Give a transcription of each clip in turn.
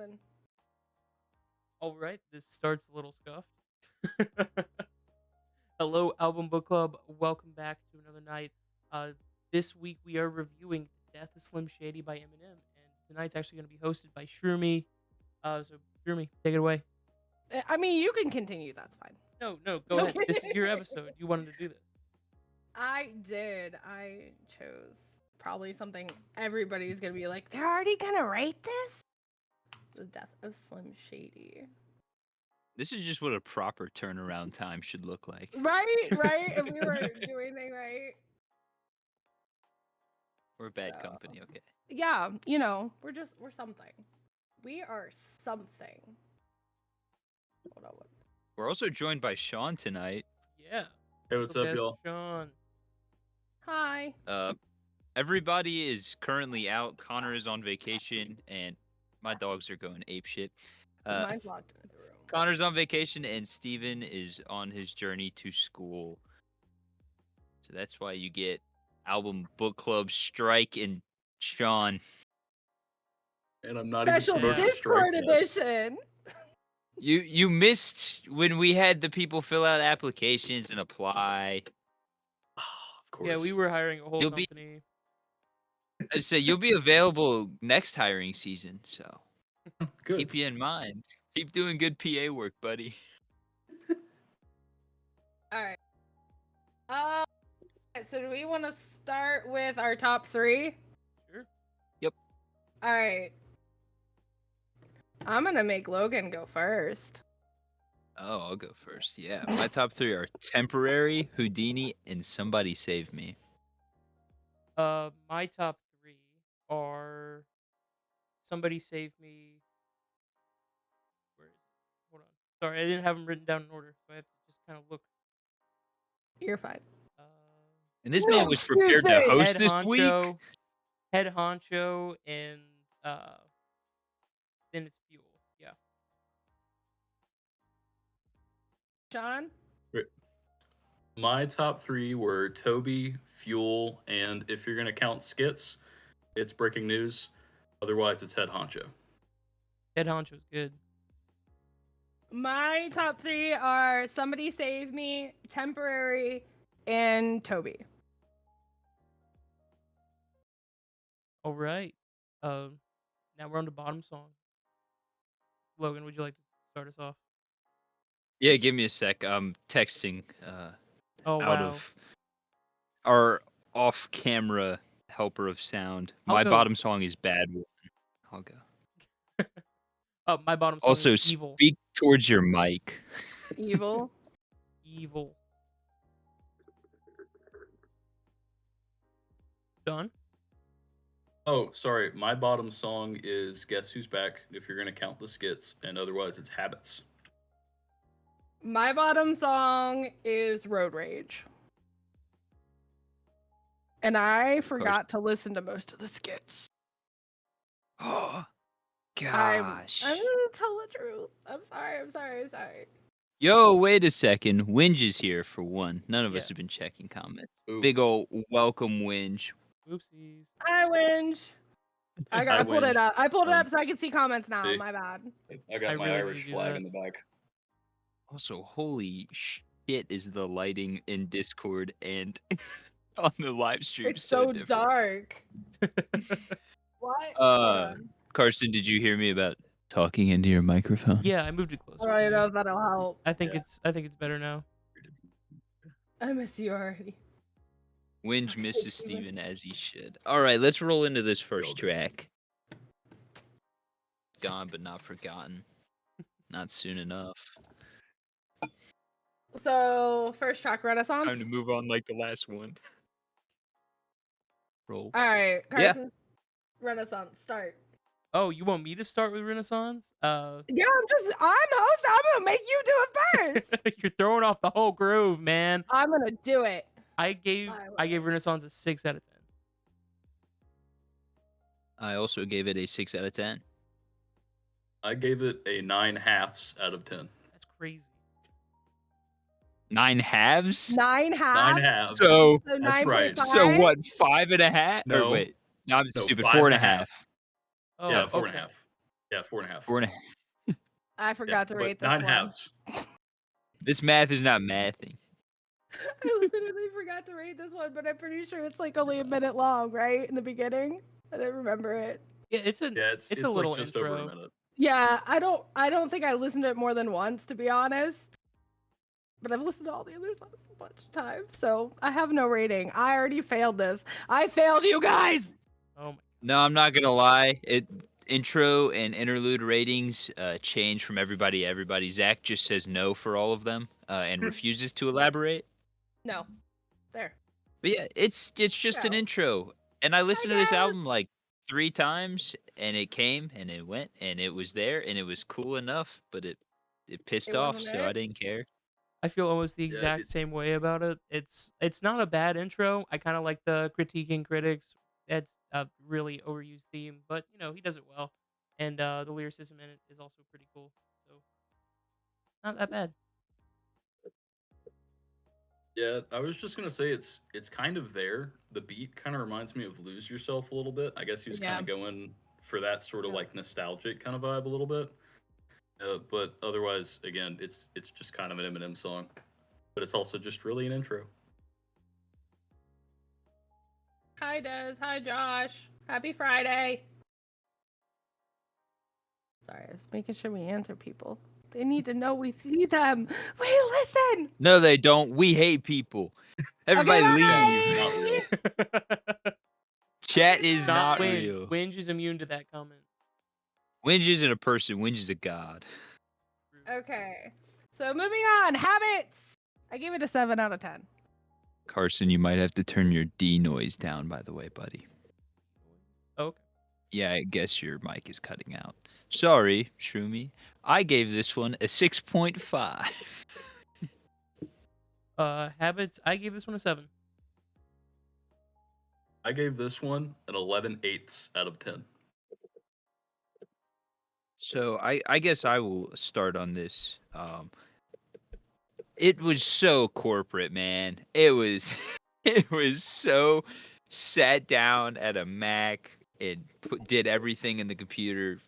frozen. All right, this starts a little scuffed. Hello, Album Book Club. Welcome back to another night. This week we are reviewing Death of Slim Shady by Eminem, and tonight's actually going to be hosted by Shroomy. So, Shroomy, take it away. I mean, you can continue. That's fine. No, go ahead. This is your episode. You wanted to do this. I did. I chose probably something everybody's going to be like, they're already going to rate this? The Death of Slim Shady. This is just what a proper turnaround time should look like. Right? If we were doing things right. We're bad company, okay. Yeah, we're something. We are something. Hold on. We're also joined by Sean tonight. Yeah. Hey, what's up, y'all? Sean. Hi. Everybody is currently out. Connor is on vacation, and my dogs are going apeshit. Mine's locked in the room. Connor's on vacation, and Steven is on his journey to school. So that's why you get Album Book Club Strike and Sean. And I'm not Special even Discord edition. You missed when we had the people fill out applications and apply. Oh, of course. Yeah, we were hiring a whole company. So you'll be available next hiring season, so Good. keep you in mind. Keep doing good PA work, buddy. All right. So do we want to start with our top 3? Sure. Yep. All right. I'm gonna make Logan go first. Oh, I'll go first. Yeah, my top 3 are Temporary, Houdini, and Somebody Save Me. My top 3 are Somebody Save Me. Where is it? Hold on. Sorry, I didn't have them written down in order, so I have to just kind of look. You're fine. And this man was prepared to host this week. Head honcho, and then it's Fuel. Yeah. Sean? My top 3 were Toby, Fuel, and if you're going to count skits, it's Breaking News. Otherwise, it's Head Honcho. Head honcho's good. My top 3 are Somebody Save Me, Temporary, and Toby. All right. Now we're on the bottom song. Logan, would you like to start us off? Yeah, give me a sec. I'm texting out of our off-camera helper of sound. My bottom song is Bad One. I'll go. My bottom song also, is Evil. Speak towards your mic. Evil? Evil. Done? Oh, sorry. My bottom song is Guess Who's Back, if you're going to count the skits, and otherwise it's Habits. My bottom song is Road Rage. And I forgot to listen to most of the skits. Oh, gosh. I'm gonna tell the truth. I'm sorry. Yo, wait a second. Winge is here for one. None of us have been checking comments. Ooh. Big ol' welcome, Winge. Oopsies. Hi, Winge. I pulled it up. I pulled it up so I can see comments now. See? My bad. I got my Irish flag in the back. Also, holy shit is the lighting in Discord and on the live stream. It's so different. dark. What? Carson, did you hear me about talking into your microphone? Yeah, I moved it closer. I don't know if that'll help. I think it's better now. I miss you already. Winge misses Steven as he should. All right, let's roll into this first track. Gone but not forgotten. Not soon enough. So, first track, Renaissance. Time to move on like the last one. Roll. All right, Carson. Yeah. Renaissance, start. Oh, you want me to start with Renaissance? Yeah, I'm host. I'm gonna make you do it first. You're throwing off the whole groove, man. I'm gonna do it. I gave Renaissance a 6 out of 10. I also gave it a 6 out of 10. I gave it a 9/2 out of 10. That's crazy. 9 halves? 9 halves? So that's right. So what, 5.5? No. Or wait. No, I'm stupid. 5.5. 4.5. Oh, yeah, 4.5. Yeah, 4.5. 4.5. I forgot to but rate this 9 one. halves. This math is not mathing. I literally forgot to rate this one, but I'm pretty sure it's like only a minute long, right? In the beginning. I didn't remember it. Yeah, it's Yeah, a it's little like just over a intro. minute. Yeah, I don't think I listened to it more than once, to be honest. But I've listened to all the other songs a bunch of times, so I have no rating. I already failed this. I failed you guys. Oh my. No, I'm not gonna lie. Intro and interlude ratings change from everybody. Zach just says no for all of them and refuses to elaborate. No, there. But yeah, it's just an No. intro, and I listened to this guess. album like 3 times, and it came and it went and it was there and it was cool enough, but it pissed It off, wasn't so I it. didn't care. I feel almost the Yeah, exact same way about it. It's not a bad intro. I kind of like the critiquing critics. It's a really overused theme, but he does it well, and the lyricism in it is also pretty cool. So not that bad. Yeah, I was just gonna say it's kind of there. The beat kind of reminds me of "Lose Yourself" a little bit. I guess he was kind Yeah. of going for that sort of Yeah. like nostalgic kind of vibe a little bit. But otherwise, again, it's just kind of an Eminem song, but it's also just really an intro. Hi, Des. Hi, Josh. Happy Friday. Sorry, I was making sure we answer people. They need to know we see them. We listen. No, they don't. We hate people. Everybody bye. leave. Not real. Chat is Not not Winge. real. Winge is immune to that comment. Winge isn't a person. Winge is a god. Okay. So moving on. Habits. I gave it a 7 out of 10. Carson, you might have to turn your D noise down, by the way, buddy. Okay. Yeah, I guess your mic is cutting out. Sorry, Shroomy. I gave this one a 6.5. Habits. I gave this one a 7. I gave this one an 11/8 out of 10. So I guess I will start on this. It was so corporate, man. It was it was so sat down at a Mac and did everything in the computer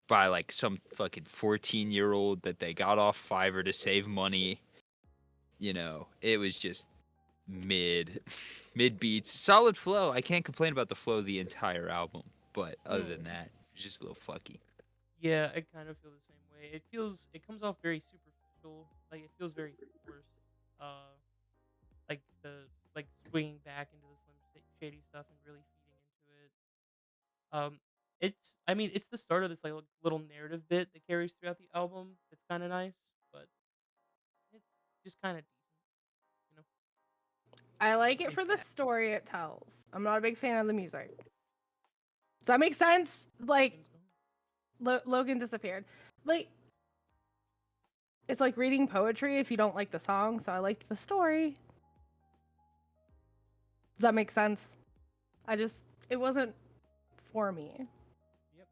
by like some fucking 14-year-old that they got off Fiverr to save money. It was just mid beats, solid flow. I can't complain about the flow of the entire album, but other than that, it's just a little fucky. Yeah, I kind of feel the same way. It comes off very superficial. Like it feels very forced. Like swinging back into the Shady stuff and really feeding into it. It's the start of this like little narrative bit that carries throughout the album. It's kind of nice, but it's just kind of decent. I like it Like for the that. story it tells. I'm not a big fan of the music. Does that make sense? Like, Logan disappeared. Like, it's like reading poetry if you don't like the song, so I liked the story. Does that make sense? It wasn't for me. Yep.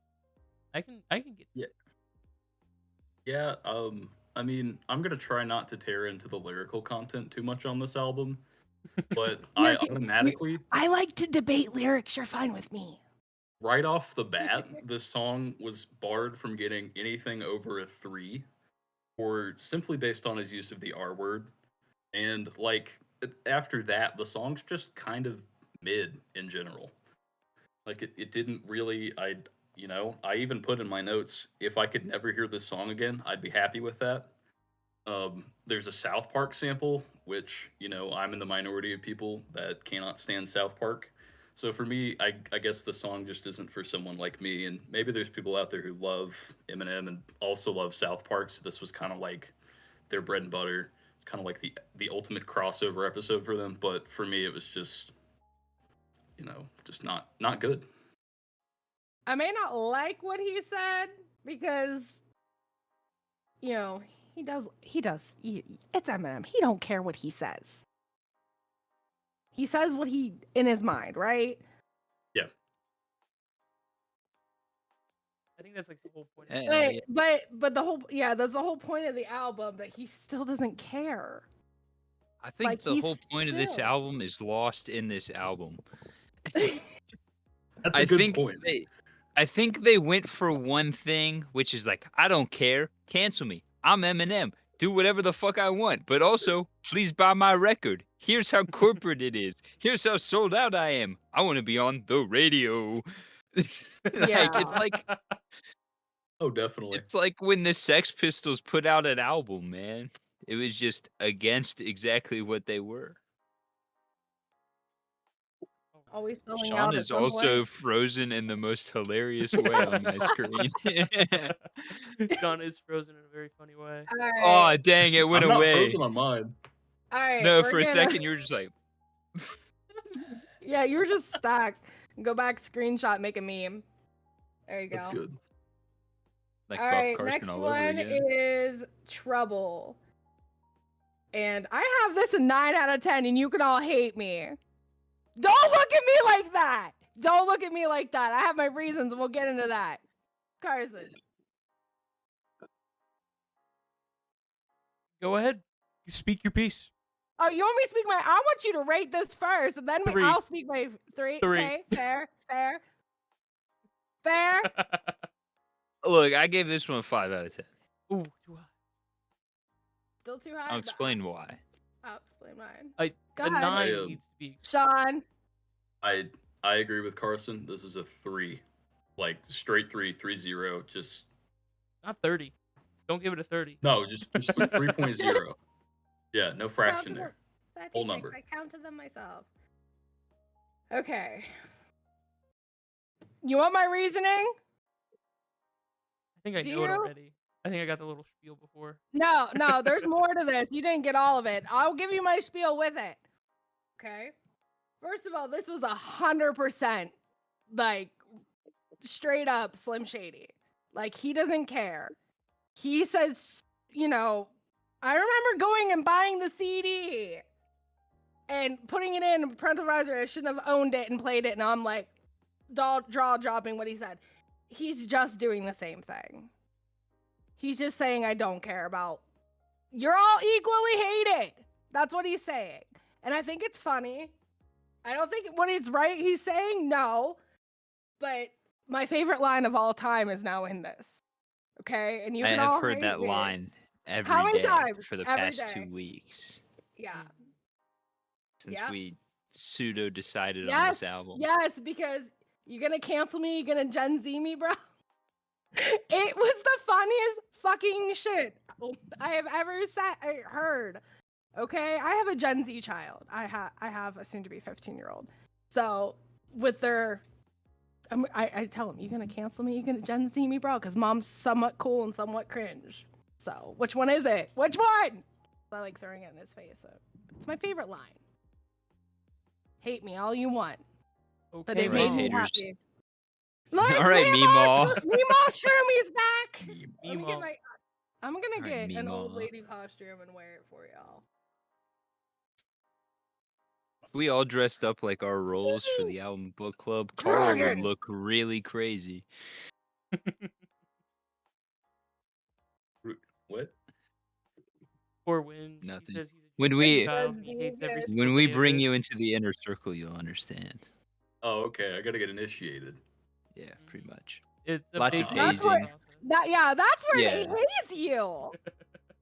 I can get. Yeah, I mean, I'm gonna try not to tear into the lyrical content too much on this album, but I automatically, I like to debate lyrics. You're fine with me. right off the bat, this song was barred from getting anything over a 3, or simply based on his use of the R word. And like after that, the song's just kind of mid in general. Like it didn't really. I even put in my notes, if I could never hear this song again, I'd be happy with that. There's a South Park sample, which I'm in the minority of people that cannot stand South Park. So for me, I guess the song just isn't for someone like me. And maybe there's people out there who love Eminem and also love South Park. So this was kind of like their bread and butter. It's kind of like the ultimate crossover episode for them. But for me, it was just just not good. I may not like what he said because, he does. It's Eminem. He don't care what he says. He says what he in his mind, right? Yeah. I think that's like the whole point. But that's the whole point of the album, that he still doesn't care. I think Like, the he's whole point of this still- album is lost in this album. That's a good think point. I think they went for one thing, which is like, I don't care. Cancel me. I'm Eminem. Do whatever the fuck I want. But also, please buy my record. Here's how corporate it is. Here's how sold out I am. I want to be on the radio. Like, Yeah. Oh, definitely. it's like when the Sex Pistols put out an album, man. It was just against exactly what they were. Always selling Sean out at is some also point. frozen in the most hilarious way on my screen. Sean is frozen in a very funny way. All Oh, right. dang, it went I'm not away. frozen on mine. All right. No, we're for a gonna... second, you were just like, Yeah, you were just stuck. Go back, screenshot, make a meme. There you go. That's good. like All Buff right, Carson next all over one again. is Trouble. And I have this a 9 out of 10, and you can all hate me. Don't look at me like that. Don't look at me like that. I have my reasons, and we'll get into that. Carson. Go ahead. You speak your piece. Oh, you want me to speak my... I want you to rate this first, and then Three. I'll speak my 3. Three. Okay, fair. Look, I gave this one a 5 out of 10. Ooh, too high. Still too high? I'll explain why. I'll explain mine. Go A ahead. 9 I, needs to be. Sean. I agree with Carson. This is a 3. Like straight 3.30. Just Not 30. Don't give it a 30. no, just 3.0. Yeah, no fraction there. Whole 36. number. I counted them myself. Okay. You want my reasoning? I think I Do know it you? already. I think I got the little spiel before. No, there's more to this. You didn't get all of it. I'll give you my spiel with it. Okay. First of all, this was 100% like straight up Slim Shady. Like, he doesn't care. He says, I remember going and buying the CD and putting it in a parental advisory. I shouldn't have owned it and played it. And I'm like, jaw dropping what he said. He's just doing the same thing. He's just saying, I don't care about... You're all equally hated. That's what he's saying. And I think it's funny. I don't think what he's right he's saying, no. But my favorite line of all time is now in this. Okay? And you can all I've heard hate that me. line every How many day times? for the Every past day. 2 weeks Yeah. since Yep. we pseudo decided on Yes. this album. Yes, because you're going to cancel me. You're going to Gen Z me, bro. It was the funniest fucking shit I have ever heard. Okay, I have a Gen Z child. I have a soon-to-be 15-year-old. So with their, I tell them, you gonna cancel me? You gonna Gen Z me, bro? Because mom's somewhat cool and somewhat cringe. So which one is it? Which one? I like throwing it in his face. So it's my favorite line. Hate me all you want, Okay, but it Right, made me haters. happy. Look, All right, Meemaw. Meemaw Shroomy is back. Let me Meemaw. get my... I'm gonna All right, get an old Meemaw. lady costume and wear it for y'all. If we all dressed up like our roles for the album book club, Carl would Dragon. look really crazy. What? Poor Win. Nothing. He says he's a When Gen we- Z child and he hates every single When we day of bring it. you into the inner circle, you'll understand. Oh, okay. I gotta get initiated. Yeah, pretty much. It's a Lots big of That's hazing. what- process. That's where Yeah. they hate you.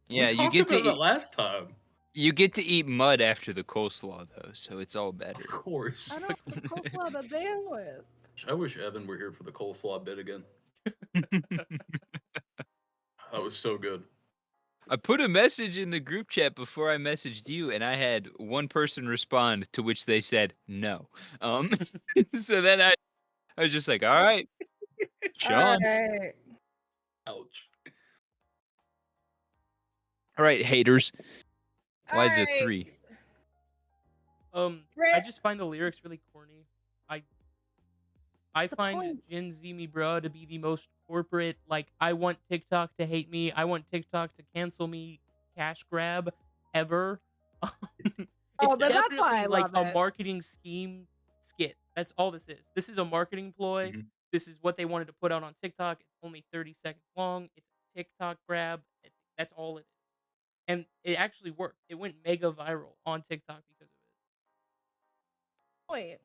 Yeah, we you talked get to about that eat, last time. you get to eat mud after the coleslaw though, so it's all better. Of course. I don't the coleslaw the bandwidth. I wish Evan were here for the coleslaw bit again. That was so good. I put a message in the group chat before I messaged you, and I had one person respond to which they said no. So then I was just like, all right, Sean. Alright. Ouch. All right, haters. Why is it Alright. 3? I Brit, just find the lyrics really corny. I the find point. Gen Z me bruh to be the most corporate, like, I want TikTok to hate me, I want TikTok to cancel me, cash grab ever. It's Oh, but that's why I definitely like love a it. marketing scheme skit. That's all this is. This is a marketing ploy. Mhm. This is what they wanted to put out on TikTok. It's only 30 seconds long. It's a TikTok grab. That's all it is. And it actually worked. It went mega viral on TikTok because of it. Point.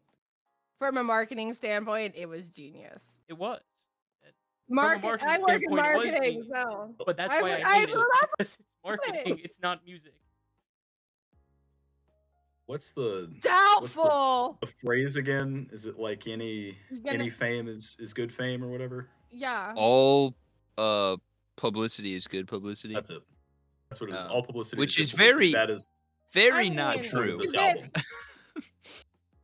From a marketing standpoint, it was genius. It was. Market. marketing I work in standpoint, it was marketing, genius. so. But that's I why would- I hate so it. that's Because it's marketing, it's not music. What's the doubtful. the phrase again? Is it like any You're gonna- fame is good fame or whatever? Yeah. All publicity is good publicity. That's it. That's what it is. Oh. All publicity Which is is good publicity. very- That is Very I not mean, the point of true. this You get- album.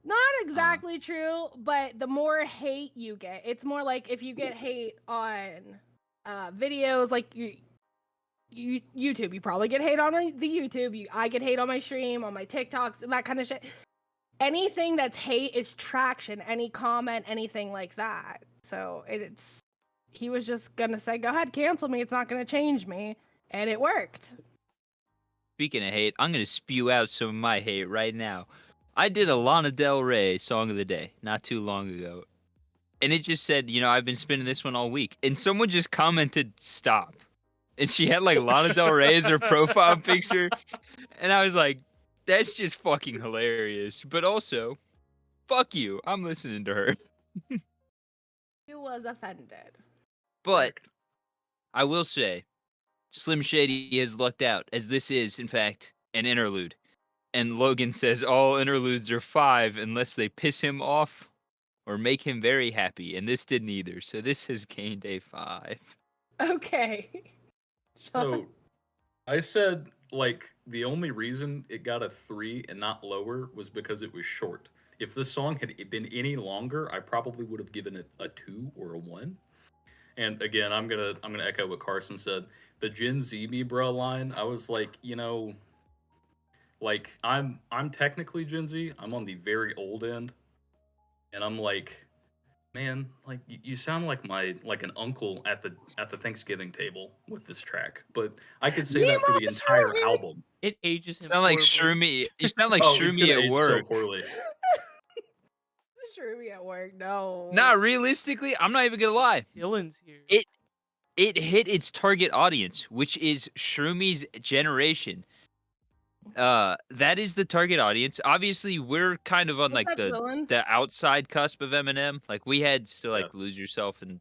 Not exactly true, but the more hate you get, it's more like if you get hate on videos like YouTube, you probably get hate on the YouTube. I get hate on my stream, on my TikToks, and that kind of shit. Anything that's hate is traction. Any comment, anything like that. So he was just gonna say, "Go ahead, cancel me. It's not gonna change me," and it worked. Speaking of hate, I'm gonna spew out some of my hate right now. I did a Lana Del Rey song of the day not too long ago, and it just said, I've been spinning this one all week, and someone just commented, "Stop," and she had like Lana Del Rey as her profile picture, and I was like, that's just fucking hilarious. But also, fuck you, I'm listening to her. He was offended. But Correct. I will say, Slim Shady has lucked out, as this is, in fact, an interlude. And Logan says all interludes are 5 unless they piss him off or make him very happy. And this didn't either. So this has gained a 5. Okay. So I said like the only reason it got a 3 and not lower was because it was short. If this song had been any longer, I probably would have given it a 2 or a 1. And again, I'm gonna echo what Carson said. The Gen Z me bruh line, I was like, like I'm technically Gen Z. I'm on the very old end, and I'm like, man, like you sound like an uncle at the Thanksgiving table with this track. But I could say that for the entire album. It ages him. Sound like horribly. Shroomy. You sound like Oh, it's Shroomy gonna at age work. so poorly. Sure, me at work. No. Nah, realistically, I'm not even gonna lie. Dylan's here. It hit its target audience, which is Shroomy's generation. That is the target audience. Obviously, we're kind of on What's like up, Dylan? the outside cusp of Eminem. Like we had to like Yeah. Lose Yourself and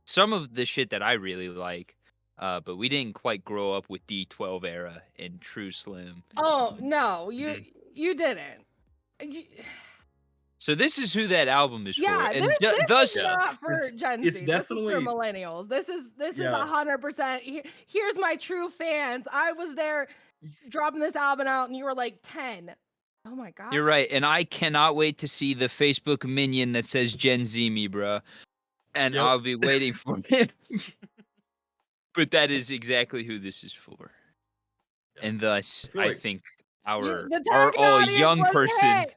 some of the shit that I really like. But we didn't quite grow up with D12 era and True Slim. Oh no, you Mhm. you didn't. You- So this is who that album is Yeah, for, and this thus is not for It's- Gen it's Z. definitely- This is for millennials. This is Yeah. 100%. Here's my true fans. I was there dropping this album out, and you were like 10. Oh my god. you're right, and I cannot wait to see the Facebook minion that says Gen Z me, bruh. And Yep. I'll be waiting for it. But that is exactly who this is for. Yeah. And thus, I feel I like- think The our target all audience young was person, it.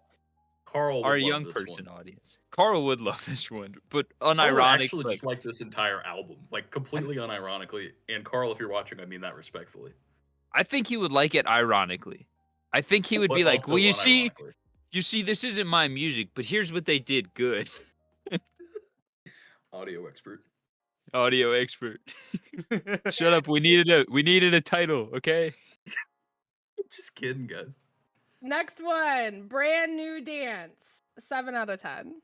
Carl would our love young this person one. audience. Carl would love this one, but I would unironic. actually like, just like this entire album, like completely unironically. And Carl, if you're watching, I mean that respectfully. I think he would like it ironically. I think he would But be like, also "Well, you see, unironically. this isn't my music, but here's what they did good." Audio expert. Audio expert. Shut up. We needed a title, okay? Just kidding, guys. Next one, brand new dance. 7 out of 10.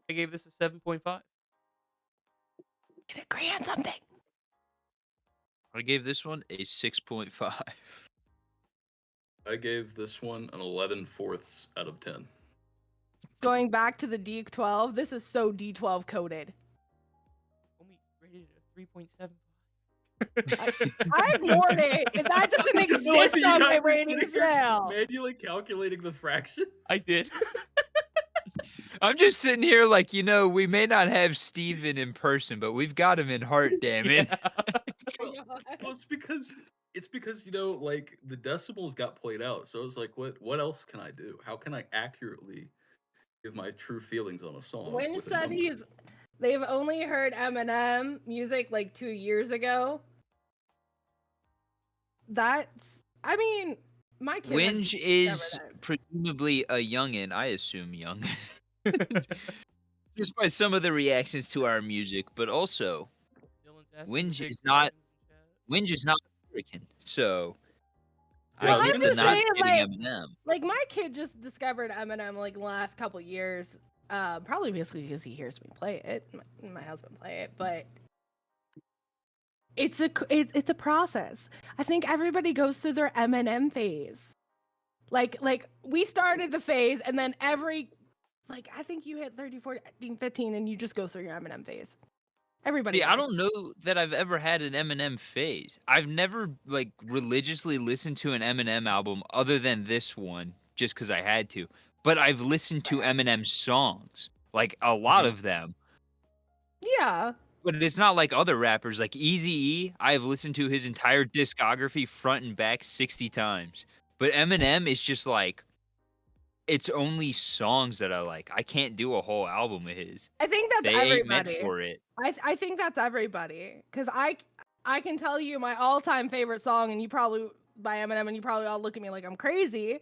I gave this a 7.5. Did it agree on something? I gave this one a 6.5. I gave this one an 11/4 out of 10. Going back to the D12, this is so D12 coded. Only rated it a 3.7. I ignored it. That doesn't I feel like exist you on my guys are rating sitting here scale. Manually calculating the fractions. I did. I'm just sitting here like, we may not have Steven in person, but we've got him in heart, damn it. Yeah. Well, it's because like the decimals got played out. So it's like, what else can I do? How can I accurately give my true feelings on a song? Wynn with a said number? they've only heard Eminem music like 2 years ago. I mean, my kid. has Winge discovered is it. presumably a youngin, I assume young. Just by some of the reactions to our music, but also Dylan's asking Winge for big is not- questions in chat. Winge is not American, so Well, I I'm get the just not saying, getting like- Eminem. Like my kid just discovered Eminem like the last couple years. Probably basically because he hears me play it, my husband play it, but it's a process. I think everybody goes through their Eminem phase. Like we started the phase, and then I think you hit 13, 14, 15, and you just go through your Eminem phase. Everybody. See, I does. don't know that I've ever had an Eminem phase. I've never like religiously listened to an Eminem album other than this one, just because I had to. But I've listened to Eminem songs, like a lot of them. Yeah. But it's not like other rappers, like Eazy-E. I've listened to his entire discography front and back 60 times. But Eminem is just like, it's only songs that I like. I can't do a whole album of his. I think that's They ain't meant everybody. for it. I think that's everybody, because I can tell you my all-time favorite song, and you probably by Eminem, and you probably all look at me like I'm crazy,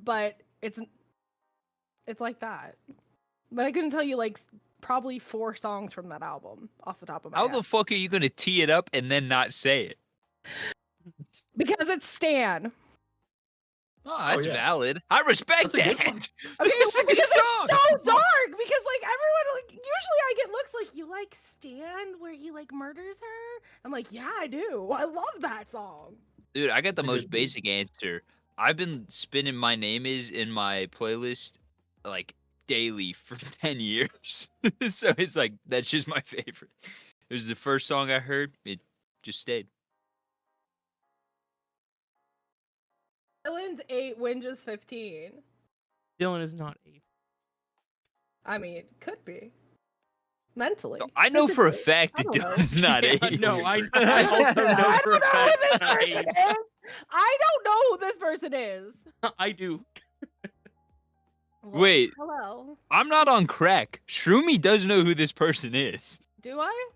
but it's like that. But I couldn't tell you like probably 4 songs from that album off the top of my How head. the fuck are you gonna tee it up and then not say it? Because it's Stan. Oh, that's yeah. valid. I respect That's a good that. one. Okay, It's a well, good because song. it's so dark. Because like everyone, like usually I get looks like, you like Stan where he like murders her. I'm like, yeah, I do. I love that song. Dude, I got the That's a most good- basic answer. I've been spinning My Name Is in my playlist like daily for 10 years. So it's like, that's just my favorite. It was the first song I heard. It just stayed. Dylan's 8, Winja's 15. Dylan is not 8. I mean, it could be. Mentally. I know for a physically. fact I that don't know. Dylan's not Yeah, 8. no, I also know I for a don't know fact who this it's not person 8. is. I don't know who this person is. I do. Well, Wait. hello. I'm not on crack. Shroomy does know who this person is. Do I?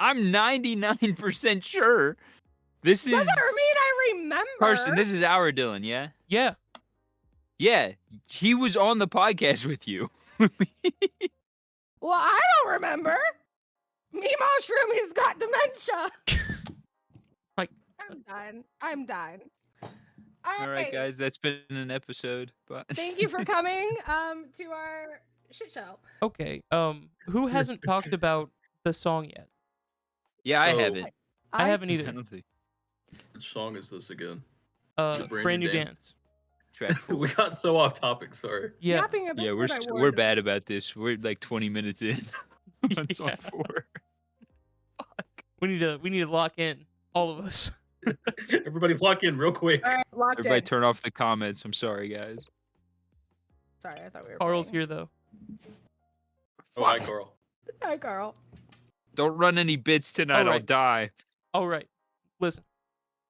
I'm 99% sure. This is Doesn't mean I remember. Carson. This is our Dylan, yeah? Yeah. Yeah, he was on the podcast with you. Well, I don't remember. Meemaw Shroomi's got dementia. Like- I'm done. All right, guys, that's been an episode. But Thank you for coming to our shit show. Okay. Who hasn't talked about the song yet? Yeah, I Oh. haven't. I haven't I either. don't think Which song is this again? Brand new dance. track. We got so off topic. Sorry. Yeah. Yapping a bit Yeah, what I we're warned bad about this. We're like 20 minutes in on song Yeah. 4. We need to lock in, all of us. Everybody plug in real quick. All right, locked Everybody in. turn off the comments. I'm sorry, guys. Sorry, I thought we were. Carl's playing. here though. Oh, hi, Carl. Hi, Carl. Don't run any bits tonight. I'll Alright. die. All right. Listen.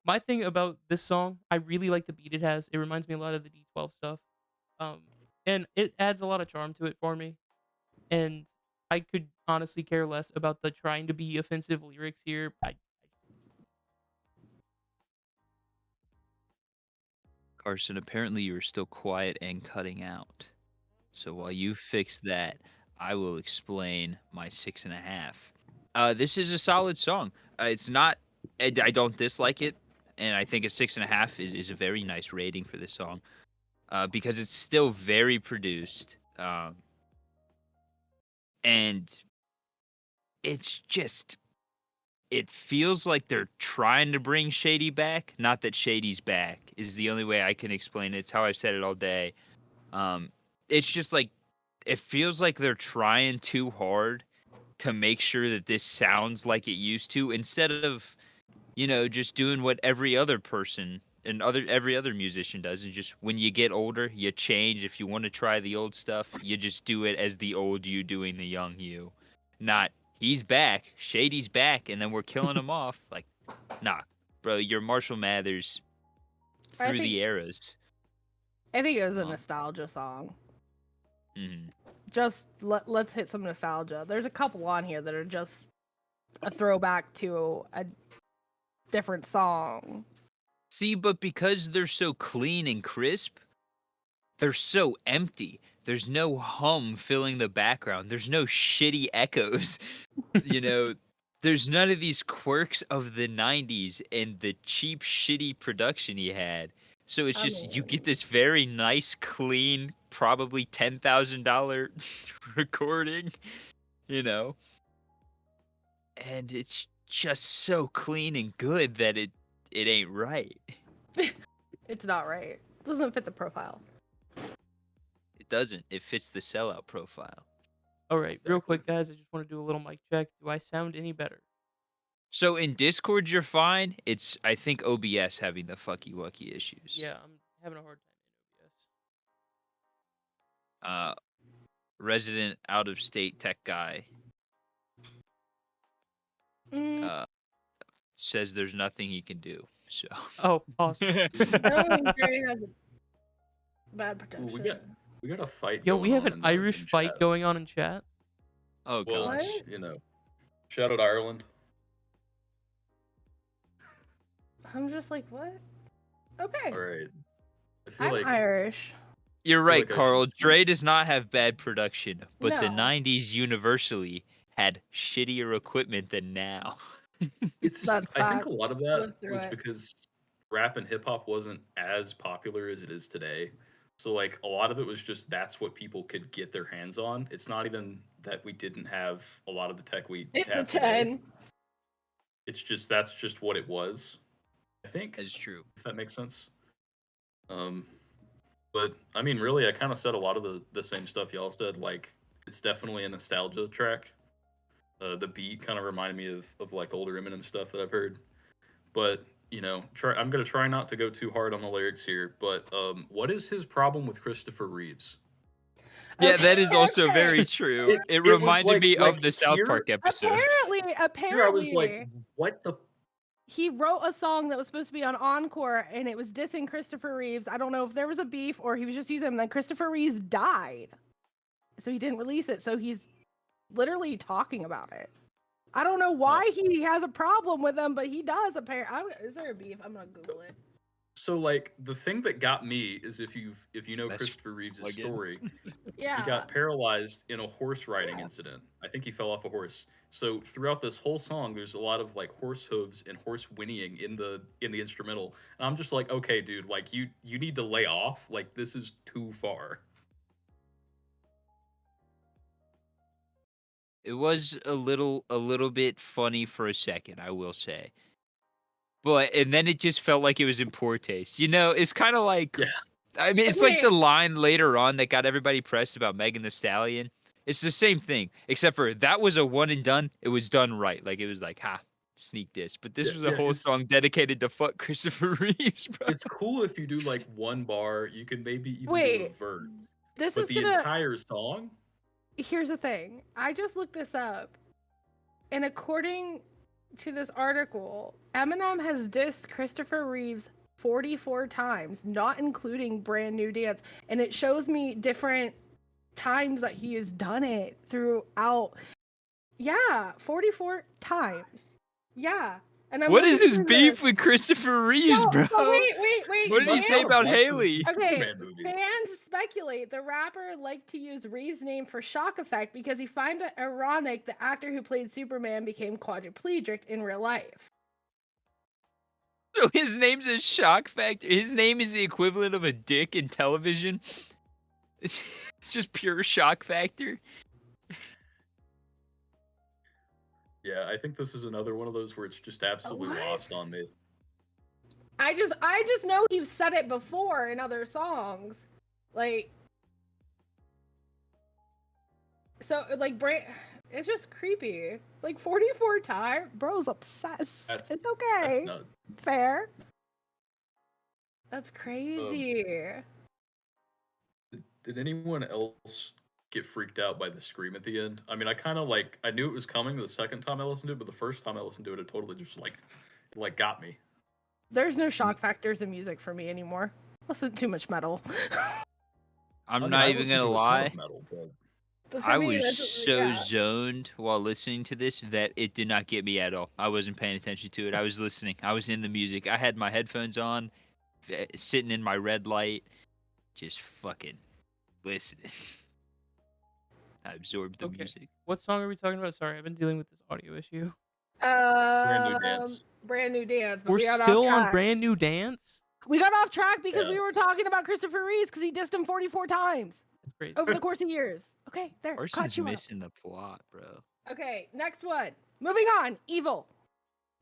My thing about this song, I really like the beat it has. It reminds me a lot of the D12 stuff. And it adds a lot of charm to it for me. And I could honestly care less about the trying to be offensive lyrics here. Carson, apparently you are still quiet and cutting out. So while you fix that, I will explain my 6.5. This is a solid song. It's not. I don't dislike it, and I think a 6.5 is a very nice rating for this song, because it's still very produced, and it's just. It feels like they're trying to bring Shady back. Not that Shady's back is the only way I can explain it. It's how I've said it all day. It's just like it feels like they're trying too hard to make sure that this sounds like it used to, instead of, just doing what every other person and every other musician does. And just when you get older, you change. If you want to try the old stuff, you just do it as the old you doing the young you. Not he's back, Shady's back, and then we're killing him off. Like, nah, bro, you're Marshall Mathers I through think- the eras. I think it was a Oh. nostalgia song. Mhm. Just let's hit some nostalgia. There's a couple on here that are just a throwback to a different song. See, but because they're so clean and crisp, they're so empty. There's no hum filling the background. There's no shitty echoes. There's none of these quirks of the 90s and the cheap, shitty production he had. So it's I just you get mean- this very nice, clean, probably $10,000 recording, you know, and it's just so clean and good that it ain't right. It's not right. Doesn't fit the profile. It doesn't. It fits the sellout profile. All right, real Exactly. quick, guys. I just want to do a little mic check. Do I sound any better? So in Discord, you're fine. It's I think OBS having the fucky wucky issues. Yeah, I'm having a hard time in OBS. Resident out of state tech guy Mm, says there's nothing he can do. So. Oh, awesome. I don't think Jerry has a bad Ooh, protection. we got a fight. Yo, going we have on an in Irish in fight chat. going on in chat. Oh Well, gosh. What? Shout out Ireland. I'm just like, what? Okay. All right. I feel I'm like Irish. You're feel right, like I Carl. should- Dre does not have bad production, but the No. 90s universally had shittier equipment than now. it's. That's I think fact. a lot of Lived that through was it. because rap and hip hop wasn't as popular as it is today. So like a lot of it was just that's what people could get their hands on. It's not even that we didn't have a lot of the tech we It's a have today. 10. It's just that's just what it was. I think That's true. if that makes sense. But I mean, really, I kind of said a lot of the same stuff y'all said. Like, it's definitely a nostalgia track. The beat kind of reminded me of like older Eminem stuff that I've heard. But I'm gonna try not to go too hard on the lyrics here. But what is his problem with Christopher Reeves? Yeah, that is also okay. very true. It was reminded me like of the South here- Park episode. Apparently, Here I was like, what the? he wrote a song that was supposed to be on Encore, and it was dissing Christopher Reeves. I don't know if there was a beef or he was just using him. Then Christopher Reeves died, so he didn't release it. So he's literally talking about it. I don't know why he has a problem with him, but he does. Apparently, is there a beef? I'm gonna Google it. So like the thing that got me is if you know That's Christopher Reeves' plugins. story. Yeah. He got paralyzed in a horse riding incident. I think he fell off a horse. So throughout this whole song, there's a lot of like horse hooves and horse whinnying in the instrumental. And I'm just like, okay, dude, like you need to lay off. Like this is too far. It was a little bit funny for a second, I will say. And then it just felt like it was in poor taste. It's kind of like Yeah. I mean, it's like the line later on that got everybody pressed about Megan Thee Stallion. It's the same thing, except for that was a one and done. It was done right. Like it was like, sneak diss. But this was a whole song dedicated to fuck Christopher Reeves, bro. It's cool if you do like one bar. You can maybe even do a Wait, verse. this But is the gonna. entire song? Here's the thing. I just looked this up, and according to this article, Eminem has dissed Christopher Reeves 44 times, not including Brand New Dance, and it shows me different times that he has done it throughout. Yeah, 44 times. Yeah. And I'm What is looking his through beef this. with Christopher Reeves, No, bro? so wait. What did he Must say not about have watched Haley? the Okay, Superman movie. fans speculate the rapper liked to use Reeves' name for shock effect because he find it ironic the actor who played Superman became quadriplegic in real life. So his name's a shock factor. His name is the equivalent of a dick in television. It's just pure shock factor. Yeah, I think this is another one of those where it's just absolutely What? lost on me. I just know he's said it before in other songs. Like so like it's just creepy. Like 44 times. Bro's obsessed. That's- It's okay. That's nuts. Fair. That's crazy. Did anyone else get freaked out by the scream at the end? I mean, I knew it was coming the second time I listened to it, but the first time I listened to it, it totally just it got me. There's no shock factors in music for me anymore. Listen to too much metal. I'm I mean, not I even listen gonna to a ton lie. of metal, but But for I me, was that's- so yeah. zoned while listening to this that it did not get me at all. I wasn't paying attention to it. I was listening. I was in the music. I had my headphones on, sitting in my red light, just fucking listening. I absorbed the Okay. music. What song are we talking about? Sorry, I've been dealing with this audio issue. Brand New Dance. Brand New Dance. But We're we got still off on track. Brand New Dance? We got off track because Yeah. we were talking about Christopher Reeves because he dissed him 44 times That's crazy. over the course of years. Okay, there. Carson's Caught you up. missing the plot, bro. Okay, next one. Moving on. Evil.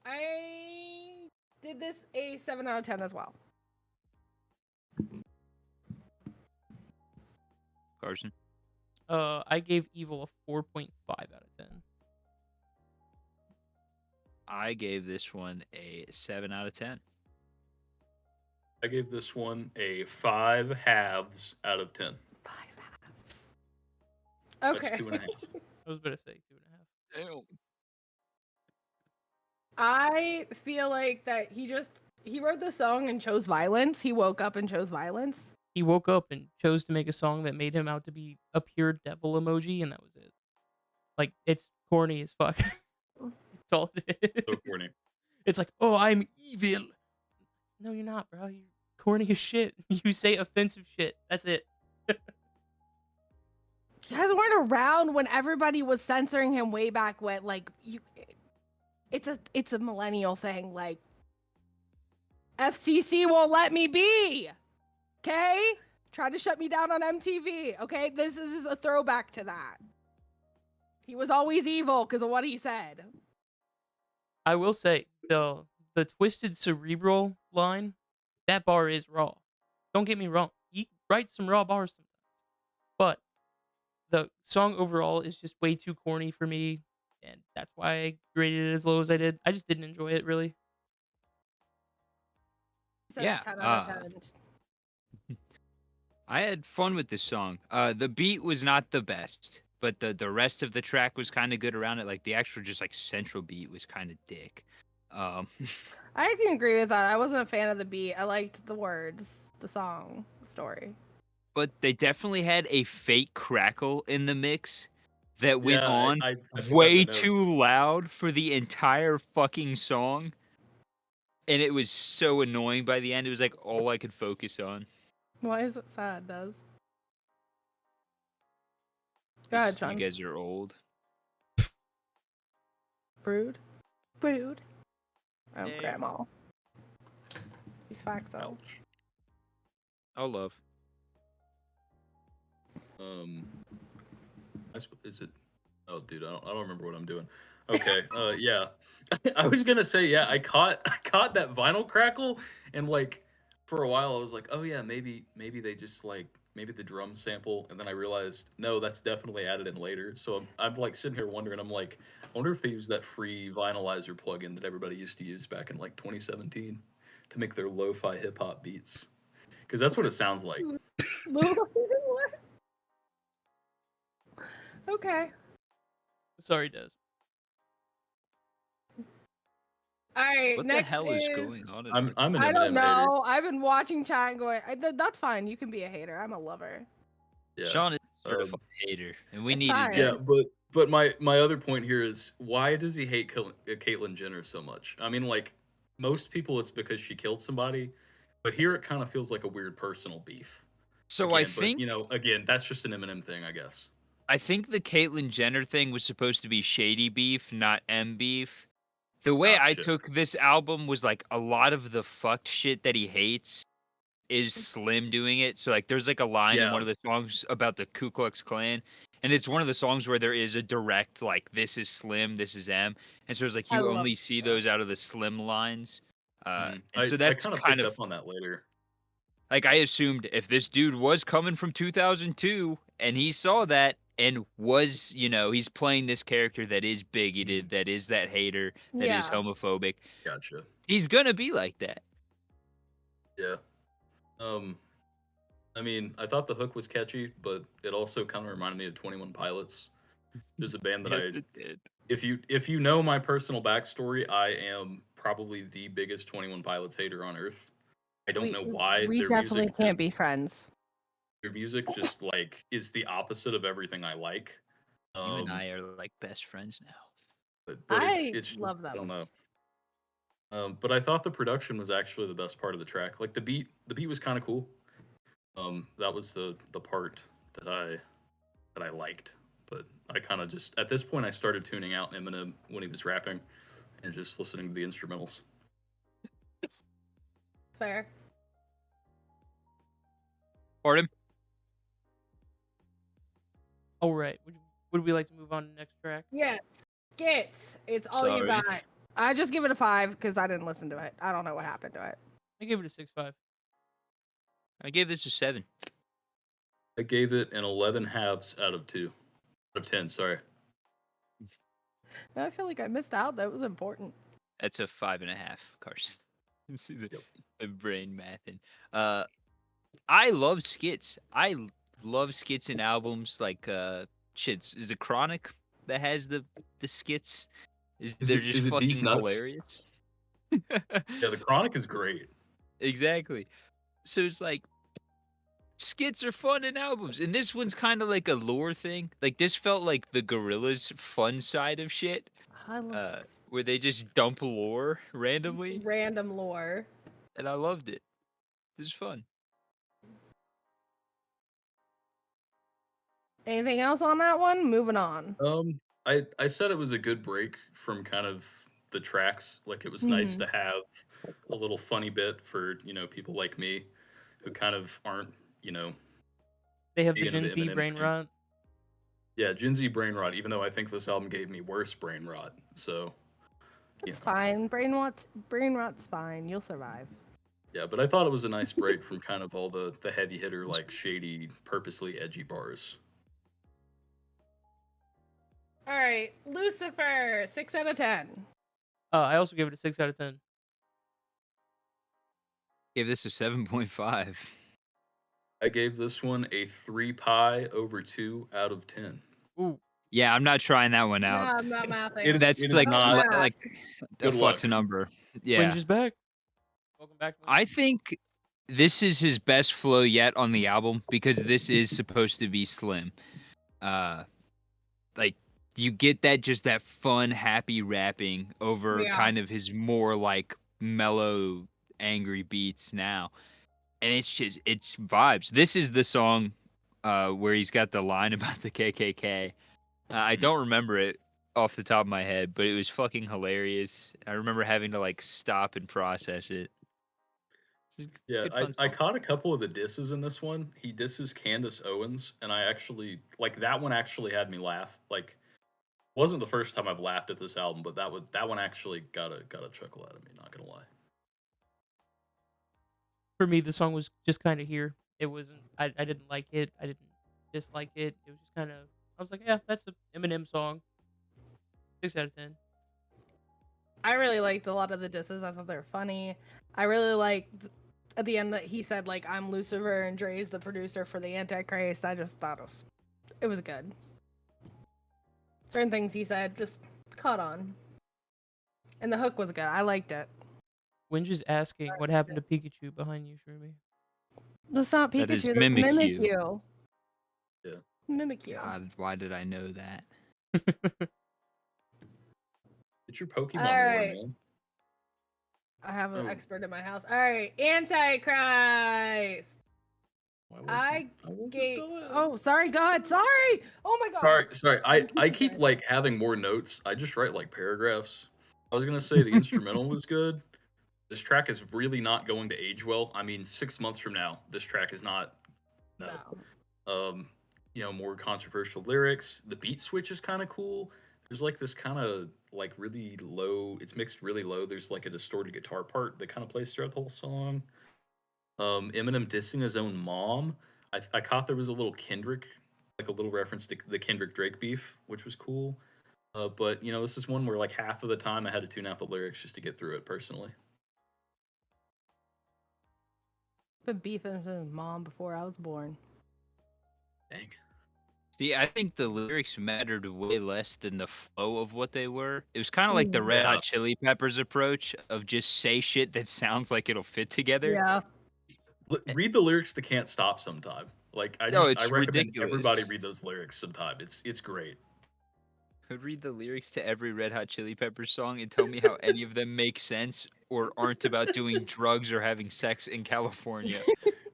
I did this a 7 out of 10 as well. Carson. I gave Evil a 4.5 out of 10. I gave this one a 7 out of 10. I gave this one a 5 halves out of 10. 5 halves. Okay. That's 2.5. I was about to say 2.5. Damn. I feel like that he wrote the song and chose violence. He woke up and chose violence. He woke up and chose to make a song that made him out to be a pure devil emoji, and that was it. Like, it's corny as fuck. That's all it is. So corny. It's like, oh, I'm evil. No, you're not, bro. You're corny as shit. You say offensive shit. That's it. You guys weren't around when everybody was censoring him way back when. Like, it's a millennial thing. Like, FCC won't let me be. Okay? Tried to shut me down on MTV. Okay? This is a throwback to that. He was always evil because of what he said. I will say, the twisted cerebral line, that bar is raw. Don't get me wrong. He writes some raw bars sometimes. But the song overall is just way too corny for me, and that's why I graded it as low as I did. I just didn't enjoy it, really. Says Yeah, 10 out of 10. I had fun with this song. The beat was not the best, but the rest of the track was kind of good around it. Like the actual just like central beat was kind of dick. I can agree with that. I wasn't a fan of the beat. I liked the words, the song, the story. But they definitely had a fake crackle in the mix that went Yeah, on I put that in way the notes. too loud for the entire fucking song. And it was so annoying by the end. It was like all I could focus on. Why is it sad, Des? Go ahead, 'Cause Sean. You guys are old. Brood? Brood? Oh, Damn. grandma. These facts, though. Ouch. Oh, love. Is it? Oh, dude, I don't remember what I'm doing. Okay, yeah, I was gonna say, yeah, I caught that vinyl crackle, and like for a while I was like, oh yeah, maybe they just like maybe the drum sample, and then I realized no, that's definitely added in later. So I'm like sitting here wondering, I'm like, I wonder if they used that free vinylizer plugin that everybody used to use back in like 2017 to make their lo-fi hip hop beats, because that's what it sounds like. What? Okay. Sorry, Des. All right. What next the hell is going on? In I'm our an I Eminem don't hater. know. I've been watching chat and going, that's fine. You can be a hater. I'm a lover. Yeah. Sean is a certified hater, and we It's needed fine. Yeah, but my other point here is, why does he hate Caitlyn Jenner so much? I mean, like most people, it's because she killed somebody, but here it kind of feels like a weird personal beef. So I Again, think but, you know, again, that's just an Eminem thing, I guess. I think the Caitlyn Jenner thing was supposed to be Shady beef, not M beef. The way I Gotcha. took this album was like a lot of the fucked shit that he hates is Slim doing it. So like there's like a line in Yeah. one of the songs about the Ku Klux Klan, and it's one of the songs where there is a direct like this is Slim, this is M, and so it's like I you love only see that. those out of the Slim lines. And so I that's kind of kind picked of up on that later. like I assumed if this dude was coming from 2002 and he saw that and was, you know, he's playing this character that is bigoted, that is that hater, that is Yeah. homophobic, Gotcha. he's gonna be like that. Yeah. I mean, I thought the hook was catchy, but it also kind of reminded me of 21 Pilots. There's a band that Yes, it did. if you know my personal backstory, I am probably the biggest 21 Pilots hater on earth. I don't know why. We Their definitely music can't just, be friends. their music just like is the opposite of everything I like. You and I are like best friends now. But I it's just, love I don't them. know. But I thought the production was actually the best part of the track. Like the beat was kind of cool. That was the part that I liked. But I kind of just at this point I started tuning out Eminem when he was rapping and just listening to the instrumentals. Fair. Pardon? All right. Would we like to move on to the next track? Yes. Skits. It's all you Sorry. got. I just give it a 5 because I didn't listen to it. I don't know what happened to it. I gave it a 6.5. I gave this a 7. I gave it an 11 halves out of 10. Sorry. I feel like I missed out. That was important. That's a 5.5, Carson. See Yep. the brain mathing. I love skits. Love skits and albums. Like shit. Is it Chronic that has the skits? They're just is it These fucking Nuts? hilarious. Yeah, the Chronic is great. Exactly. So it's like skits are fun in albums, and this one's kind of like a lore thing. Like this felt like the Gorillas' fun side of shit, I love where they just dump lore randomly, random lore. and I loved it. This is fun. Anything else on that one? Moving on. I said it was a good break from kind of the tracks. Like it was nice to have a little funny bit for people like me, who kind of aren't They have big the into Gen Z Eminem brain thing. rot. Yeah, Gen Z brain rot. Even though I think this album gave me worse brain rot. So It's fine. Brain rot's fine. You'll survive. yeah, but I thought it was a nice break from kind of all the heavy hitter, like shady, purposely edgy bars. All right, Lucifer, 6 out of 10. I also gave it a 6 out of 10. Gave this a 7.5. I gave this one a 3 pi over 2 out of 10. Ooh, Yeah, I'm not trying that one No, out. I'm not mathing. It is- That's it is like not- like a Good luck. flex number. Winge Yeah, is back. Welcome back. Winge. I think this is his best flow yet on the album because this is supposed to be Slim. Like you get that fun, happy rapping over Yeah. kind of his more like mellow, angry beats now, and it's vibes. This is the song where he's got the line about the KKK. I don't remember it off the top of my head, but it was fucking hilarious. I remember having to like stop and process it. It's a Yeah, good, fun I song. caught a couple of the disses in this one. He disses Candace Owens, and I actually like that one. Actually had me laugh. Like, wasn't the first time I've laughed at this album, but that one actually got a chuckle out of me. Not gonna lie. For me, the song was just kind of here. It wasn't. I didn't like it. I didn't dislike it. It was just kind of. I was like, yeah, that's an Eminem song. 6 out of 10. I really liked a lot of the disses. I thought they were funny. I really liked at the end that he said like I'm Lucifer and Dre's the producer for the Antichrist. I just thought it was good. Certain things he said just caught on. And the hook was good. I liked it. Winge is asking what happened to Pikachu behind you, Shroomy. That's not Pikachu, That is that's Mimikyu. Mimikyu. Yeah. Mimikyu. God, why did I know that? Get your Pokemon All lore, right. man. I have an Oh. expert in my house. All right, Antichrist. Why I wasn't gave. going? Oh, sorry, God, sorry. Oh my God. Sorry. I keep like having more notes. I just write like paragraphs. I was gonna say the instrumental was good. This track is really not going to age well. I mean, 6 months from now, this track is not. No. More controversial lyrics. The beat switch is kind of cool. There's like this kind of like really low. It's mixed really low. There's like a distorted guitar part that kind of plays throughout the whole song. Eminem dissing his own mom. I caught there was a little Kendrick, like a little reference to the Kendrick Drake beef, which was cool. But this is one where like half of the time I had to tune out the lyrics just to get through it personally. Been beefing with his mom before I was born. Dang. See, I think the lyrics mattered way less than the flow of what they were. It was kind of like the Red Yeah. Hot Chili Peppers approach of just say shit that sounds like it'll fit together. Yeah. Read the lyrics to "Can't Stop" sometime. Like I No, it's recommend ridiculous. everybody read those lyrics sometime. It's great. Could read the lyrics to every Red Hot Chili Peppers song and tell me how any of them make sense or aren't about doing drugs or having sex in California.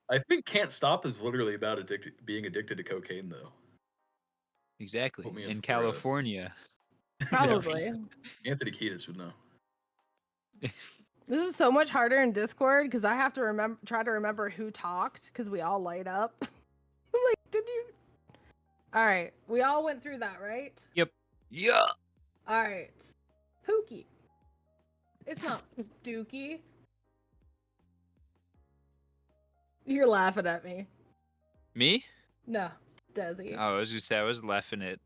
I think "Can't Stop" is literally about being addicted to cocaine, though. Exactly. Put me In for, California. Probably. Anthony Kiedis would know. This is so much harder in Discord because I have to try to remember who talked because we all light up. Like, did you? All right, we all went through that, right? Yep. Yeah. All right, Pookie. It's not Dookie. You're laughing at me. Me? No, Desi. Oh, I was gonna say I was laughing at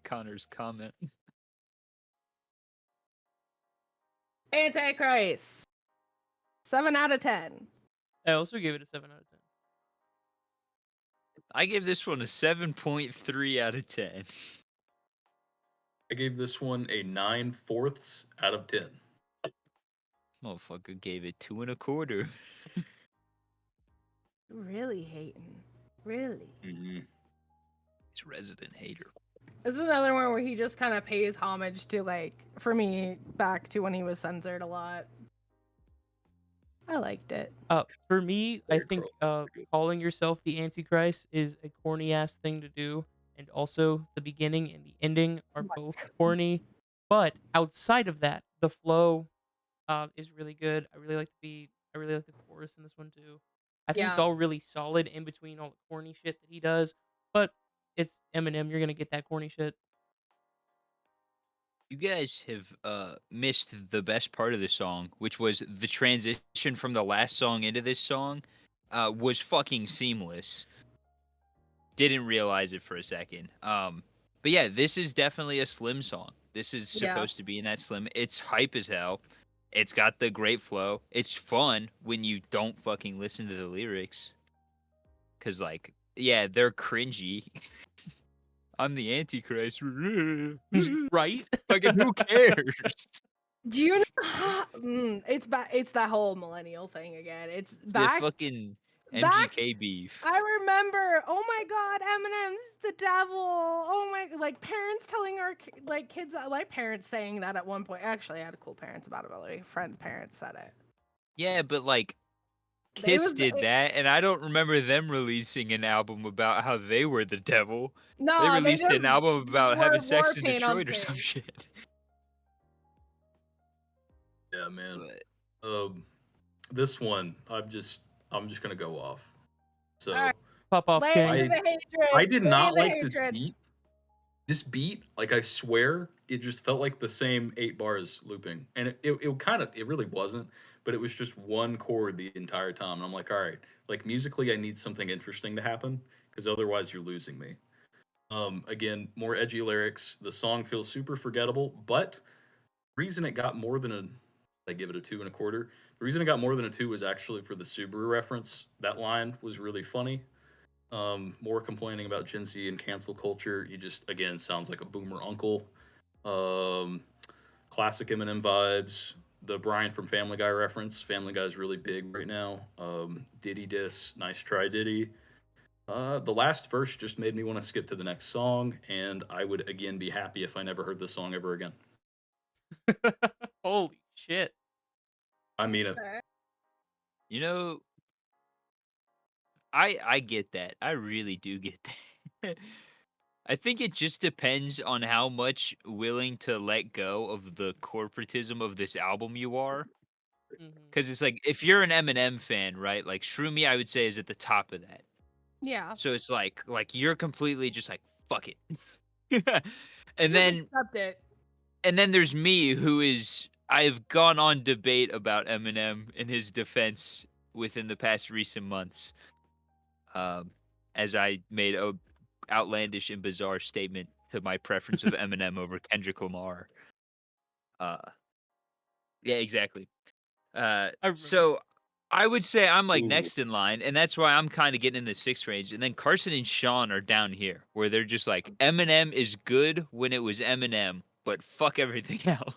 Connor's comment. Antichrist. 7 out of 10. I also gave it a 7 out of 10. I gave this one a 7.3 out of 10. I gave this one a 9/4 out of 10. Motherfucker gave it 2.25. Really hating. Really. Mm-hmm. He's a resident hater. This is another one where he just kind of pays homage to, like, for me, back to when he was censored a lot. I liked it. For me, I Very think cool. Very good. calling yourself the Antichrist is a corny ass thing to do, and also the beginning and the ending are both corny. But outside of that, the flow is really good. I really like the beat. I really like the chorus in this one too. I think it's Yeah. all really solid in between all the corny shit that he does. But it's Eminem. You're gonna get that corny shit. You guys have missed the best part of the song, which was the transition from the last song into this song was fucking seamless. Didn't realize it for a second. But yeah, this is definitely a Slim song. This is Yeah. supposed to be in that Slim. It's hype as hell. It's got the great flow. It's fun when you don't fucking listen to the lyrics. Cause like, yeah, they're cringy. I'm the Antichrist. Right? Fucking who cares? Do you know? It's back. It's that whole millennial thing again. It's It's the back. fucking Back. MGK beef. I remember. Oh my God, Eminem's the devil. Oh my, like parents telling our kids, like parents saying that at one point. Actually, I had cool parents about it. But like friends' parents said it. Yeah, but like It Kiss was did that, and I don't remember them releasing an album about how they were the devil. They no. They released just an album about wore having war sex in paint on Detroit or some face. shit. Yeah, man. But This one, I'm just gonna go off. So Alright. Pop off, Lay King. into the hatred. I did Lay not into like this hatred. beat. This beat, like I swear, it just felt like the same 8 bars looping, and it really wasn't, but it was just one chord the entire time. And I'm like, all right, like musically, I need something interesting to happen because otherwise you're losing me. Again, more edgy lyrics. The song feels super forgettable, but reason it got more than a, I give it a 2.25. The reason it got more than a 2 was actually for the Subaru reference. That line was really funny. More complaining about Gen Z and cancel culture. He just again sounds like a boomer uncle. Um, Classic Eminem vibes. The Brian from Family Guy reference. Family Guy is really big right now. Diddy diss. Nice try, Diddy. The last verse just made me want to skip to the next song, and I would again be happy if I never heard this song ever again. Holy shit. I mean it. Okay. you know, I get that. I really do get that. I think it just depends on how much willing to let go of the corporatism of this album you are. Mhm. Because it's like, if you're an Eminem fan, right? Like, Shroomy, I would say, is at the top of that. Yeah. So it's like you're completely just like, fuck it. and Just then accept it. there's me, who is, I've gone on debate about Eminem and his defense within the past recent months. As I made a outlandish and bizarre statement to my preference of Eminem over Kendrick Lamar. Yeah, exactly. I remember. So I would say I'm like Ooh. next in line, and that's why I'm kind of getting in the 6 range. And then Carson and Sean are down here, where they're just like, Eminem is good when it was Eminem, but fuck everything else.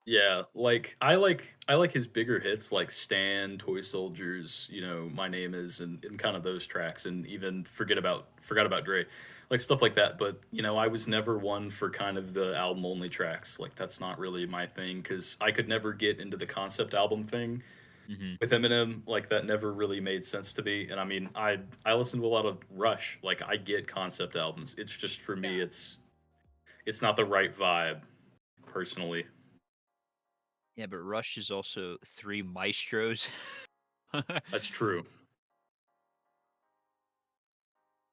Yeah, like I like his bigger hits like Stan, Toy Soldiers, My Name Is, and kind of those tracks, and even forgot about Dre, like stuff like that. But I was never one for kind of the album only tracks. Like that's not really my thing because I could never get into the concept album thing hmm with Eminem. Like that never really made sense to me. And I mean, I listen to a lot of Rush. Like I get concept albums. It's just for me, Yeah. it's not the right vibe personally. Yeah, but Rush is also 3 maestros. That's true.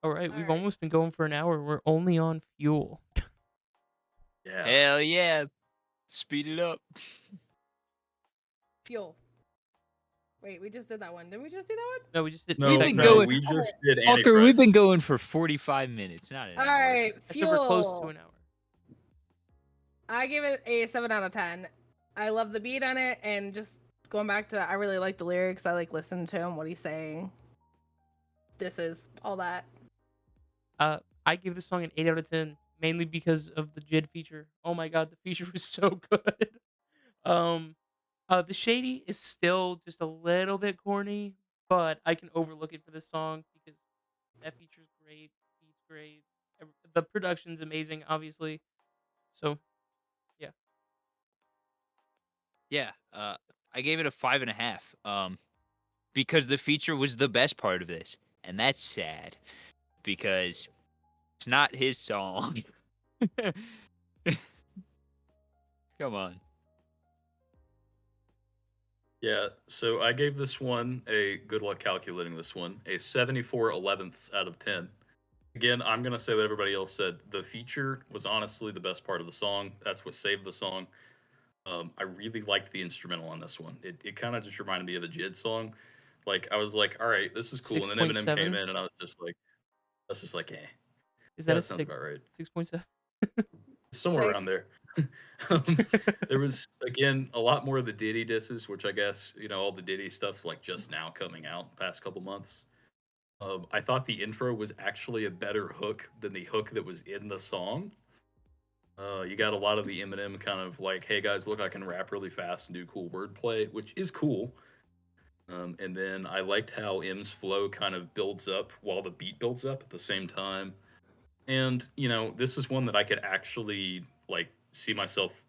All right, All we've right. almost been going for an hour. We're only on Fuel. Yeah. Hell yeah. Speed it up. Fuel. Wait, we just did that one. Didn't we just do that No, we just did. We've No, been Infect no, going- Rise. we just did Walker, we've been Antichrist. going for 45 minutes, not an one? hour. All right, I said we're close to Fuel. an hour. I give it a 7 out of 10. I love the beat on it, and just going back to, I really like the lyrics. I like listening to him, what he's saying. This is all that. I give the song an 8 out of 10, mainly because of the Jid feature. Oh my god, the feature was so good. The Shady is still just a little bit corny, but I can overlook it for this song because that feature's great, beat's great, the production's amazing, obviously. So, yeah. Yeah, I gave it a 5.5. Because the feature was the best part of this, and that's sad because it's not his song. Come on. Yeah, so I gave this one a good luck calculating this one, a 74 elevenths out of 10. Again, I'm going to say what everybody else said. The feature was honestly the best part of the song. That's what saved the song. I really liked the instrumental on this one. It kind of just reminded me of a Jid song. Like, I was like, all right, this is cool. And then Eminem came 6.7? in, and I was just like, eh. Is Yeah, that a that sounds about right. 6.7? Somewhere Six. around there. There was again a lot more of the Diddy disses, which I guess all the Diddy stuff's like just now coming out past couple months. I thought the intro was actually a better hook than the hook that was in the song. You got a lot of the Eminem kind of like, "Hey guys, look, I can rap really fast and do cool wordplay," which is cool. And then I liked how M's flow kind of builds up while the beat builds up at the same time. And this is one that I could actually like see myself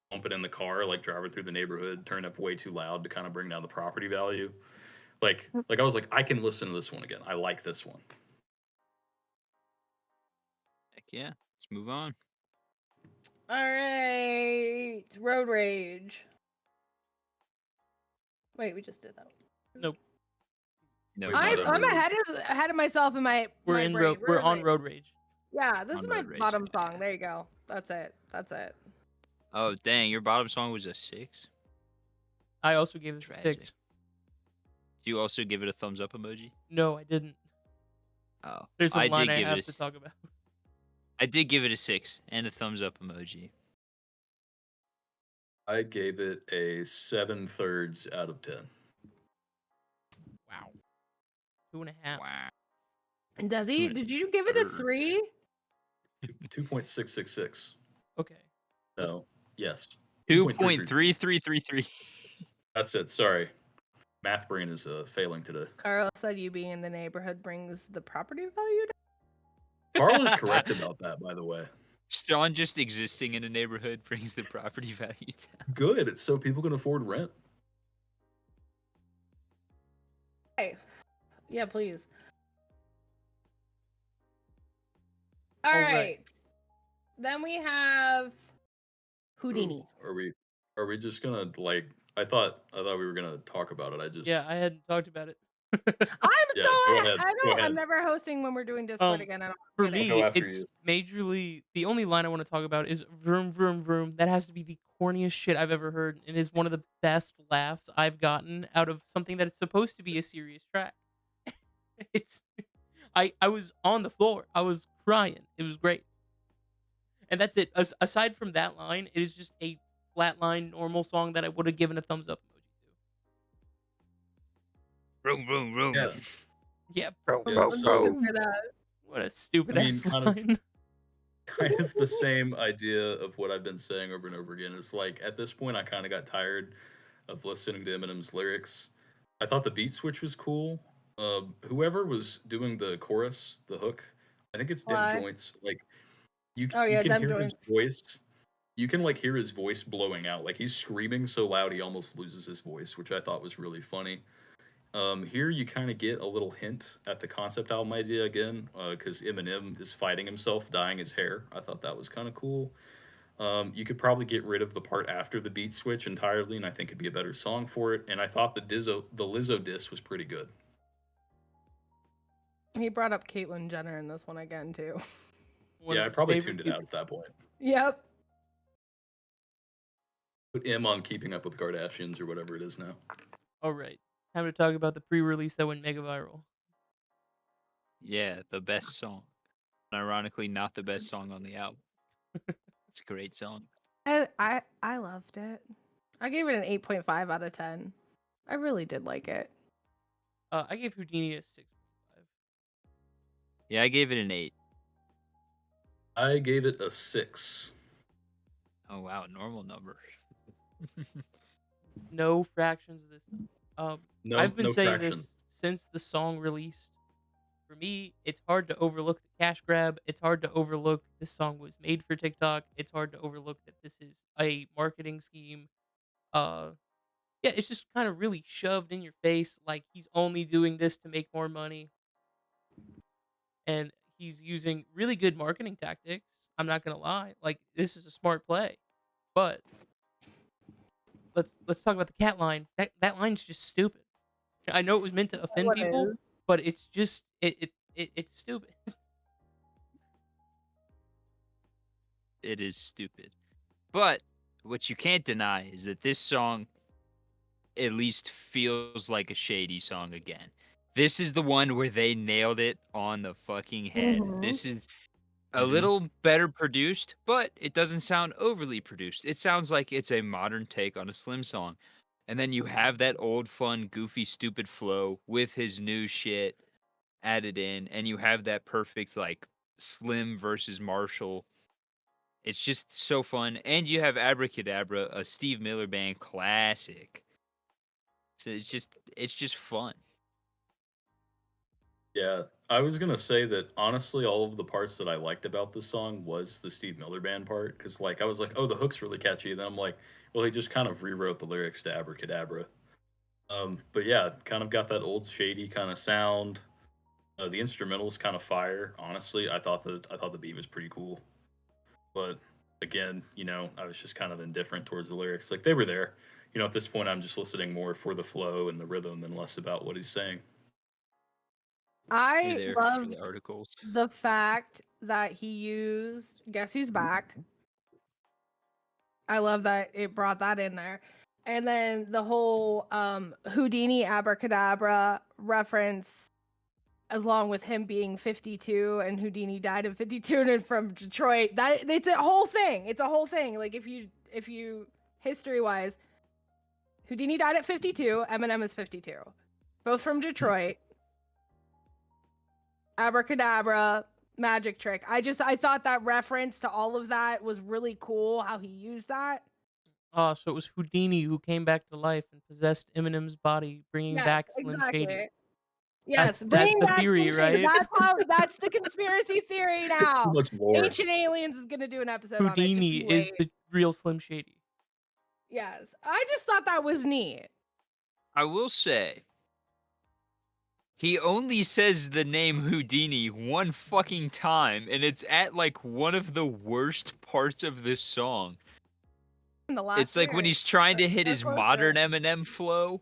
bumping in the car, like driving through the neighborhood, turn up way too loud to kind of bring down the property value. Like I was like, I can listen to this one again. I like this one. Heck yeah. Let's move on. All right, Road Rage. Wait, we just did that. Nope. No, Wait, I'm, not I'm Road ahead of myself in my We're my brain. we're Road on Rage. Road Rage. Yeah, this On is my Road Rage, bottom yeah. song. There you go. That's it. That's it. Oh, dang. Your bottom song was a 6? I also gave this a Tragic. 6. Do you also give it a thumbs up emoji? No, I didn't. Oh. There's a I line did I give have it to a, talk about. I did give it a 6 and a thumbs up emoji. I gave it a 7/3 out of 10. Wow. 2.5. Wow. And Desi, did you give it a 3? 2.666. Okay. No. Yes. 2.33. 2.3333. That's it. Sorry. Math brain is failing today. Carl said you being in the neighborhood brings the property value down. Carl is correct about that, by the way. Sean just existing in a neighborhood brings the property value down. Good. It's so people can afford rent. Hey. Yeah, please. All All right. right. Then we have Houdini. Ooh, are we just gonna like I thought we were gonna talk about it. I just Yeah, I hadn't talked about it. I'm Yeah, so go ahead, I go don't. ahead. I'm never hosting when we're doing Discord again. I don't For get it. I'll go me, after it's you. majorly the only line I want to talk about is vroom vroom vroom. That has to be the corniest shit I've ever heard, and is one of the best laughs I've gotten out of something that is supposed to be a serious track. It's I was on the floor. I was crying. It was great. And that's it. Aside from that line, it is just a flatline normal song that I would have given a thumbs up emoji Vroom, vroom, vroom. Yeah. to. Yeah, Yeah, so what a stupid I mean, ass kind of- line. kind of the same idea of what I've been saying over and over again. It's like at this point I kind of got tired of listening to Eminem's lyrics. I thought the beat switch was cool. Whoever was doing the chorus, the hook, I think it's Dim Why? Joints. Like you Oh, yeah, can Dim hear his Joints. voice. You can like hear his voice blowing out. Like he's screaming so loud he almost loses his voice, which I thought was really funny. Here you kind of get a little hint at the concept album idea again, because Eminem is fighting himself, dyeing his hair. I thought that was kind of cool. You could probably get rid of the part after the beat switch entirely, and I think it'd be a better song for it. And I thought the Lizzo diss was pretty good. He brought up Caitlyn Jenner in this one again too. One Yeah, of I his probably favorite tuned it people. out at that point. Yep. Put M on Keeping Up with Kardashians or whatever it is now. All right, time to talk about the pre-release that went mega viral. Yeah, the best song. Ironically, not the best song on the album. It's a great song. I loved it. I gave it an 8.5 out of 10. I really did like it. I gave Houdini a 6.5. Yeah, I gave it an 8. I gave it a 6. Oh wow, normal number. No fractions this time. No, I've been no saying fractions. this since the song released. For me, it's hard to overlook the cash grab. It's hard to overlook this song was made for TikTok. It's hard to overlook that this is a marketing scheme. Yeah, it's just kind of really shoved in your face like he's only doing this to make more money. And he's using really good marketing tactics. I'm not gonna lie. Like this is a smart play. But let's talk about the cat line. That line's just stupid. I know it was meant to offend What people, is? but it's just it's stupid. It is stupid. But what you can't deny is that this song at least feels like a Shady song again. This is the one where they nailed it on the fucking head. Mhm. This is a Mhm. little better produced, but it doesn't sound overly produced. It sounds like it's a modern take on a Slim song. And then you have that old, fun, goofy, stupid flow with his new shit added in, and you have that perfect, like, Slim versus Marshall. It's just so fun. And you have Abracadabra, a Steve Miller Band classic. So it's just fun. Yeah, I was gonna say that honestly, all of the parts that I liked about this song was the Steve Miller Band part, because like I was like, oh, the hook's really catchy. Then I'm like, well, he just kind of rewrote the lyrics to Abracadabra. But yeah, kind of got that old Shady kind of sound. The instrumental's kind of fire. Honestly, I thought the beat was pretty cool. But again, I was just kind of indifferent towards the lyrics. Like they were there. At this point, I'm just listening more for the flow and the rhythm and less about what he's saying. You're I there for loved the articles. the fact that he used Guess Who's Back. I love that it brought that in there. And then the whole Houdini Abracadabra reference, along with him being 52 and Houdini died in 52 and from Detroit. That it's a whole thing. It's a whole thing. Like if you history wise, Houdini died at 52, Eminem is 52. Both from Detroit. Abracadabra, magic trick. I thought that reference to all of that was really cool how he used that. Oh, so it was Houdini who came back to life and possessed Eminem's body, bringing Yes, back Slim exactly. Shady. Yes, That's bringing the back theory, Slim Shady. right? That's the conspiracy theory Too now. much lore. Ancient Aliens is gonna do an episode on it. Houdini Just is wait. the real Slim Shady. Yes, I just thought that was neat. I will say, he only says the name Houdini one fucking time, and it's at like one of the worst parts of this song. In the last It's like when lyric, he's trying to but hit so his close to modern it. Eminem flow,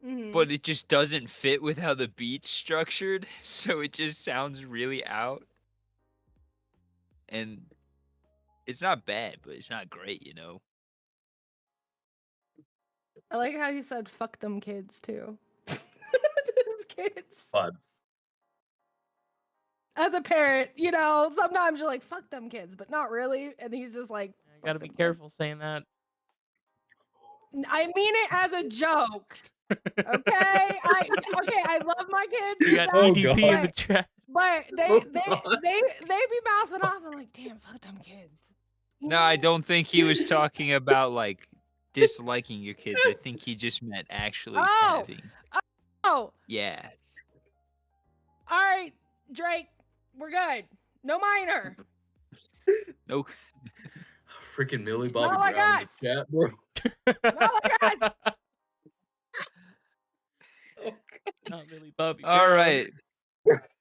Mhm. but it just doesn't fit with how the beat's structured, so it just sounds really out. And it's not bad, but it's not great, you know? I like how he said "fuck them kids" too. Those kids. But As a parent, sometimes you're like "fuck them kids," but not really. And he's just like, I gotta "Fuck be them kids." careful saying that. I mean it as a joke. Okay, I love my kids. We to got death, EDP in the but- chat. But they Oh, they God. they they be mouthing off. I'm like, damn, fuck them kids. You No, I know? don't think he was talking about, like, disliking your kids. I think he just meant actually Oh. having. Oh, Yeah. all right, Drake, we're good. No minor. No. Freaking Millie Bobby Not like Brown in us. the chat, bro. Not like us. Not really Bobby. All Brown. right.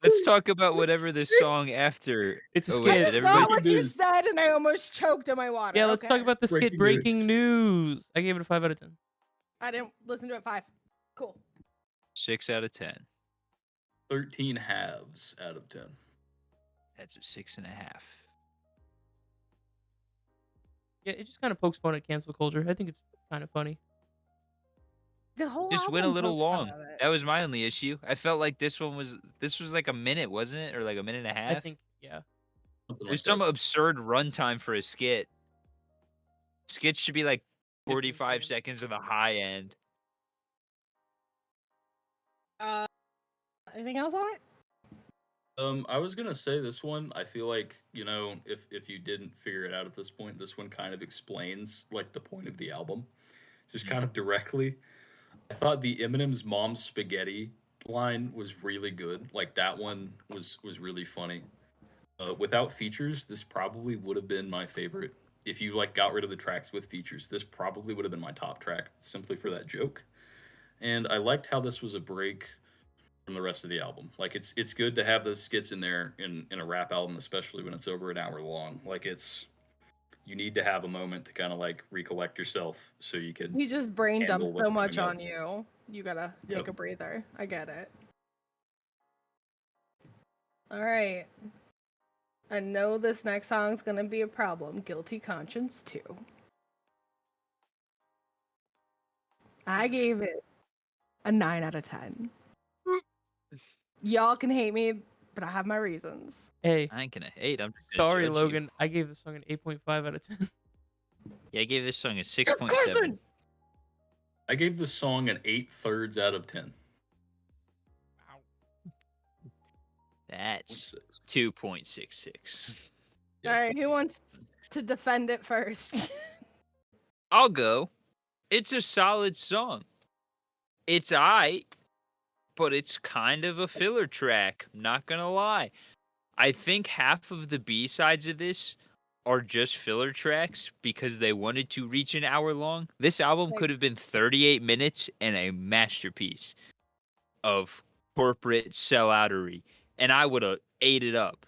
Let's talk about whatever the song after. It's a Oh wait, skit. did That's everybody? not what you news. said, and I almost choked on my water. Yeah, let's talk Okay. about the skit. Breaking news. I gave it a 5 out of 10. I didn't listen to it 5. Cool. 6 out of 10. 13 halves out of 10. That's a 6.5. Yeah, it just kind of pokes fun at cancel culture. I think it's kind of funny. The whole Just went a album little pokes fun long. at it. That was my only issue. I felt like this was like a minute, wasn't it, or like a minute and a I half? think, yeah. Something There's like some that. absurd runtime for a skit. Skits should be like 15 45 seconds on the high end. Anything else on it? I was gonna say this one. I feel like if you didn't figure it out at this point, this one kind of explains like the point of the album, just kind of directly. I thought the Eminem's mom's spaghetti line was really good. Like that one was really funny. Without features, this probably would have been my favorite. If you like got rid of the tracks with features, this probably would have been my top track simply for that joke. And I liked how this was a break from the rest of the album. Like it's good to have those skits in there in a rap album, especially when it's over an hour long. Like you need to have a moment to kind of like recollect yourself so you can He just brain handle dumped what's so much coming on up. you. You gotta take Yep. a breather. I get it. All right. I know this next song's gonna be a problem. Guilty Conscience 2. I gave it a 9 out of 10. Y'all can hate me, but I have my reasons. Hey, I ain't gonna hate. I'm just gonna sorry, judge Logan. You. I gave this song an 8.5 out of 10. Yeah, I gave this song a You're 6.7. cursing! I gave this song an 8/3 out of 10. That's 0.6. 2.66. All right, who wants to defend it first? I'll go. It's a solid song. It's aight, but it's kind of a filler track. I'm not gonna lie. I think half of the B-sides of this are just filler tracks because they wanted to reach an hour long. This album could have been 38 minutes and a masterpiece of corporate selloutery, and I would have ate it up.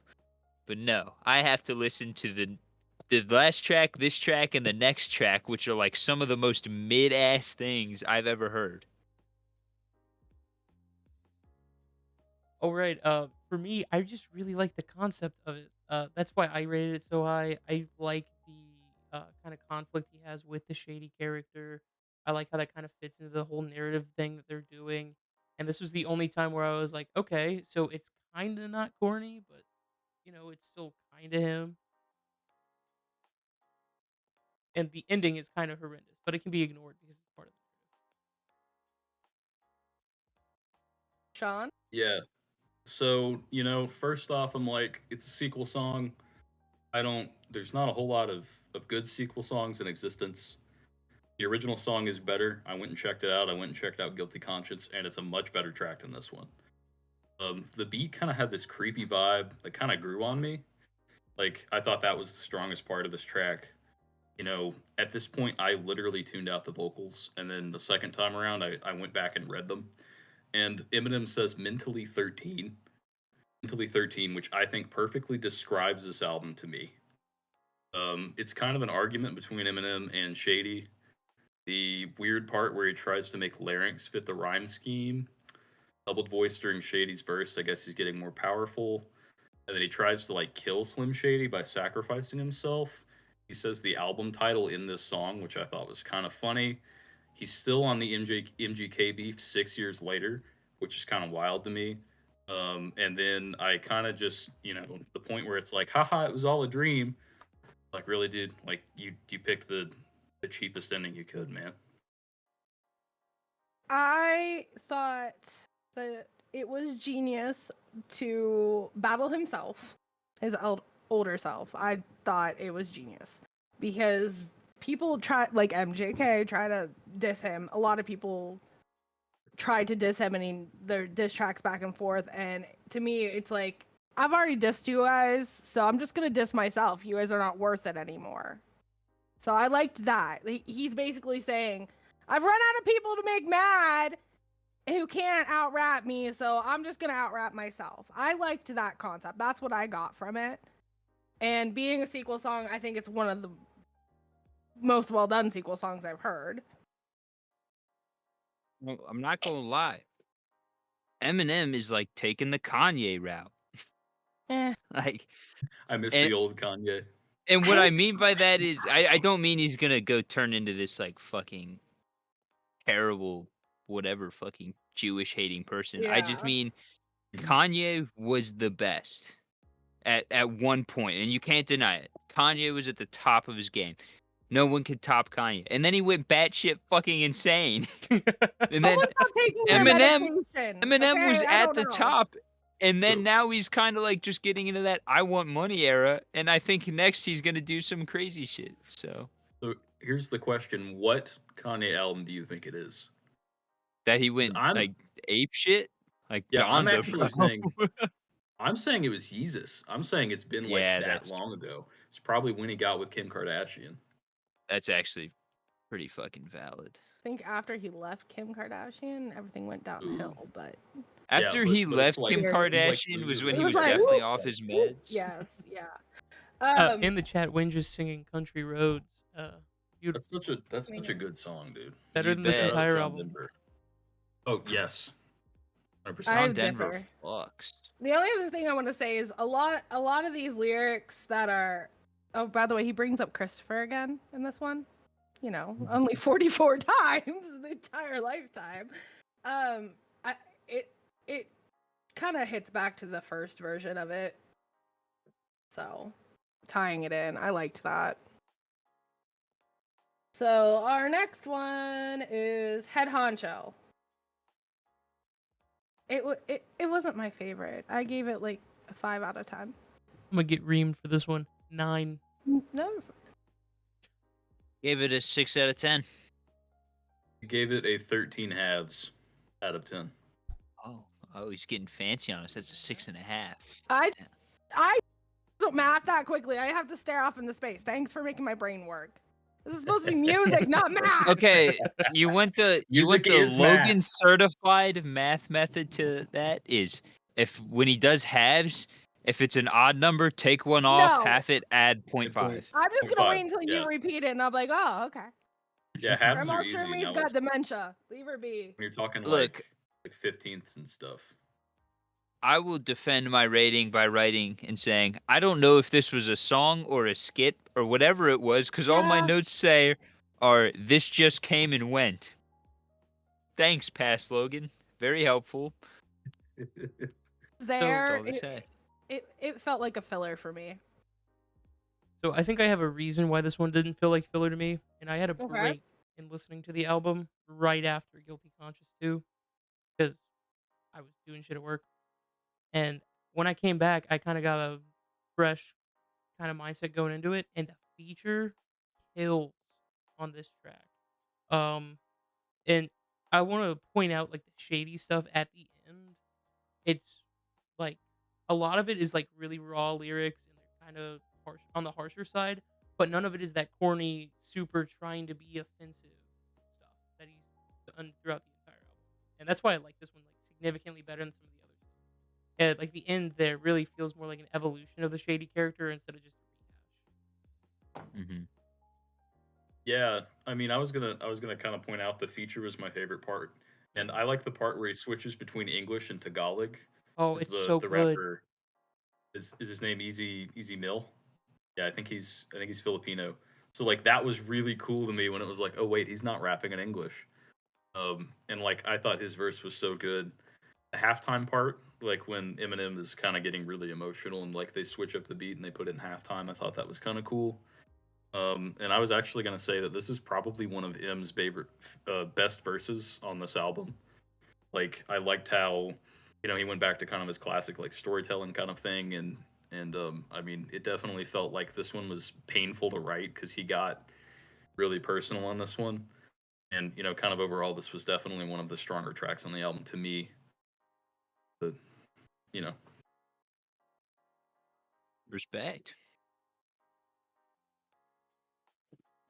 But no, I have to listen to the last track, this track, and the next track, which are like some of the most mid-ass things I've ever heard. All right. For me, I just really like the concept of it. That's why I rated it so high. I like the kind of conflict he has with the Shady character. I like how that kind of fits into the whole narrative thing that they're doing. And this was the only time where I was like, okay, so it's kind of not corny, but it's still kind of him. And the ending is kind of horrendous, but it can be ignored because it's part of the Sean? Yeah. So, first off, I'm like, it's a sequel song. There's not a whole lot of good sequel songs in existence. The original song is better. I went and checked it out. I went and checked out Guilty Conscience, and it's a much better track than this one. The beat kind of had this creepy vibe that kind of grew on me. Like, I thought that was the strongest part of this track. At this point, I literally tuned out the vocals, and then the second time around, I went back and read them. And Eminem says mentally 13. Mentally 13, which I think perfectly describes this album to me. It's kind of an argument between Eminem and Shady. The weird part where he tries to make larynx fit the rhyme scheme. Doubled voice during Shady's verse, I guess he's getting more powerful. And then he tries to like kill Slim Shady by sacrificing himself. He says the album title in this song, which I thought was kind of funny. He's still on the MGK beef 6 years later, which is kind of wild to me. And then I kind of just, the point where it's like, haha, it was all a dream. Like, really, dude? Like, you picked the cheapest ending you could, man. I thought that it was genius to battle himself, his older self. I thought it was genius because people try, like MJK, try to diss him. A lot of people tried to diss him, and their diss tracks back and forth. And to me, it's like, I've already dissed you guys, so I'm just gonna diss myself. You guys are not worth it anymore. So I liked that. He's basically saying, I've run out of people to make mad, who can't out rap me, so I'm just gonna out rap myself. I liked that concept. That's what I got from it. And being a sequel song, I think it's one of the most well done sequel songs I've heard. Well, I'm not gonna lie. Eminem is like taking the Kanye route. Eh. Like, I miss and the old Kanye. and what I I mean by wish that he is, had. I don't mean he's gonna go turn into this like fucking terrible, whatever fucking Jewish hating person. I just Yeah. mean Mhm. Kanye was the best at one point, and you can't deny it. Kanye was at the top of his game. No one could top Kanye, and then he went batshit fucking insane. And then Someone's not taking their Eminem medication. Eminem was Okay, I at don't the know. top, and then So- now he's kind of like just getting into that I want money era, and I think next he's gonna do some crazy shit. So So here's the question: what Kanye album do you think it is? that he 'Cause went I'm like ape shit, like yeah, I'm Donda, actually bro. saying I'm saying it was Yeezus. I'm saying it's been like Yeah, that that's long ago. It's probably when he got with Kim Kardashian. that's actually pretty fucking valid. I think after he left Kim Kardashian, everything went downhill. But Yeah, After he but it's left like Kim Weird. he like Kardashian was loses when it he was was like, definitely whoop, off his whoop. meds. Yes, yeah. In the chat, Wayne just singing "Country Roads." Beautiful. That's such a Man. good song, dude. Better You than this bet. Shout out entire John album. Denver. Oh yes, 100%. John I Denver differ. fucks. The only other thing I want to say is a lot of these lyrics that are. Oh, by the way, he brings up Christopher again in this one. You know, only 44 times the entire lifetime. I it kind of hits back to the first version of it. So, tying it in, I liked that. So, our next one is Head Honcho. It wasn't my favorite. I gave it like a 5 out of 10. I'm gonna get reamed for this one. 9. No, Gave it a 6 out of 10. He gave it a 13 halves out of 10. Oh, he's getting fancy on us. That's a 6.5. I don't math that quickly. I have to stare off into space. Thanks for making my brain work. This is supposed to be music, not math. Okay, you went the Music is Logan math. certified math method to that is if when he does halves, if it's an odd number, take one off, No. half it, add 0.5. I'm just gonna 0.5, wait until yeah. you repeat it, and I'll be like, oh, okay. Yeah, halves Grandma are easy. Shermie's Now got it's, dementia. Leave her be. when you're talking Look. like 15ths and stuff. I will defend my rating by writing and saying I don't know if this was a song or a skit or whatever it was because all my Yeah. notes say are this just came and went. Thanks, Past Logan. Very helpful. That's There, all they say. it felt like a filler for me. So I think I have a reason why this one didn't feel like filler to me, and I had a Okay. break in listening to the album right after Guilty Conscious 2 because I was doing shit at work. And when I came back, I kind of got a fresh kind of mindset going into it, and the feature kills on this track. And I want to point out like the shady stuff at the end. It's like a lot of it is like really raw lyrics and they're kind of harsh on the harsher side, but none of it is that corny, super trying to be offensive stuff that he's done throughout the entire album. And that's why I like this one like significantly better than some of the others. And like the end there really feels more like an evolution of the shady character instead of just a rehash. Mm-hmm. Yeah, I mean, I was gonna kind of point out the feature was my favorite part, and I like the part where he switches between English and Tagalog. Oh, 'Cause it's so the good. rapper is his name Easy Mill? Yeah, I think he's Filipino. So like that was really cool to me when it was like, oh wait, he's not rapping in English. And like I thought his verse was so good. The halftime part, like when Eminem is kind of getting really emotional and like they switch up the beat and they put it in halftime, I thought that was kind of cool. And I was actually gonna say that this is probably one of M's favorite, best verses on this album. Like I liked how, he went back to kind of his classic like storytelling kind of thing, and I mean, it definitely felt like this one was painful to write because he got really personal on this one, and kind of overall, this was definitely one of the stronger tracks on the album to me. But you know, Respect.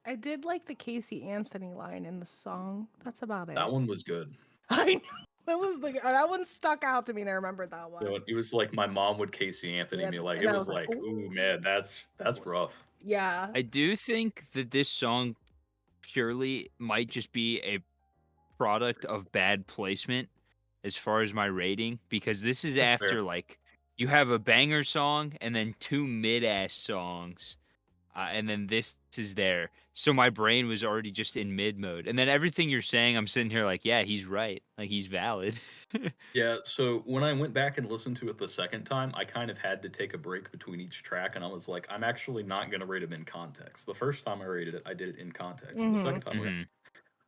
I did like the Casey Anthony line in the song. That's about it. that one was good. I know. that one stuck out to me, and I remembered that You know, one. it was like my mom would Casey Anthony me, like, And it I was was like, like, "Ooh, ooh, man, that's rough." yeah. I do think that this song purely might just be a product of bad placement as far as my rating, because this is That's fair. after, like, you have a banger song and then 2 mid-ass songs, and then this is there. So my brain was already just in mid mode, and then everything you're saying, I'm sitting here like, "Yeah, he's right. Like, he's valid." Yeah, so when I went back and listened to it the second time, I kind of had to take a break between each track, and I was like, "I'm actually not gonna rate rate them in context." The first time I rated it, I did it in context. The Hmm. second time around, Mhm.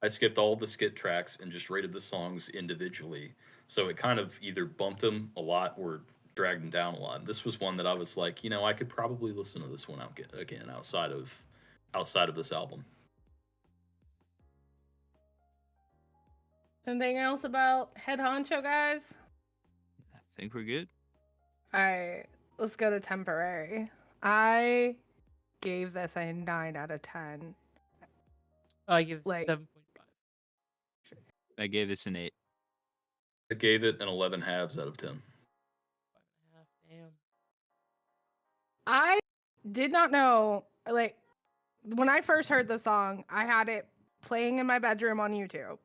I skipped all the skit tracks and just rated the songs individually. So it kind of either bumped them a lot or dragged them down a lot. This was one that I was like, you know, I could probably listen to this one out again outside of this album. Anything else about Head Honcho, guys? I think we're good. All right, let's go to Temporary. I gave this a 9 out of 10. I give this Like, 7.5. I gave this an 8. I gave it an 11 halves out of 10. 5.5. Damn. I did not know, like, when I first heard the song, I had it playing in my bedroom on YouTube.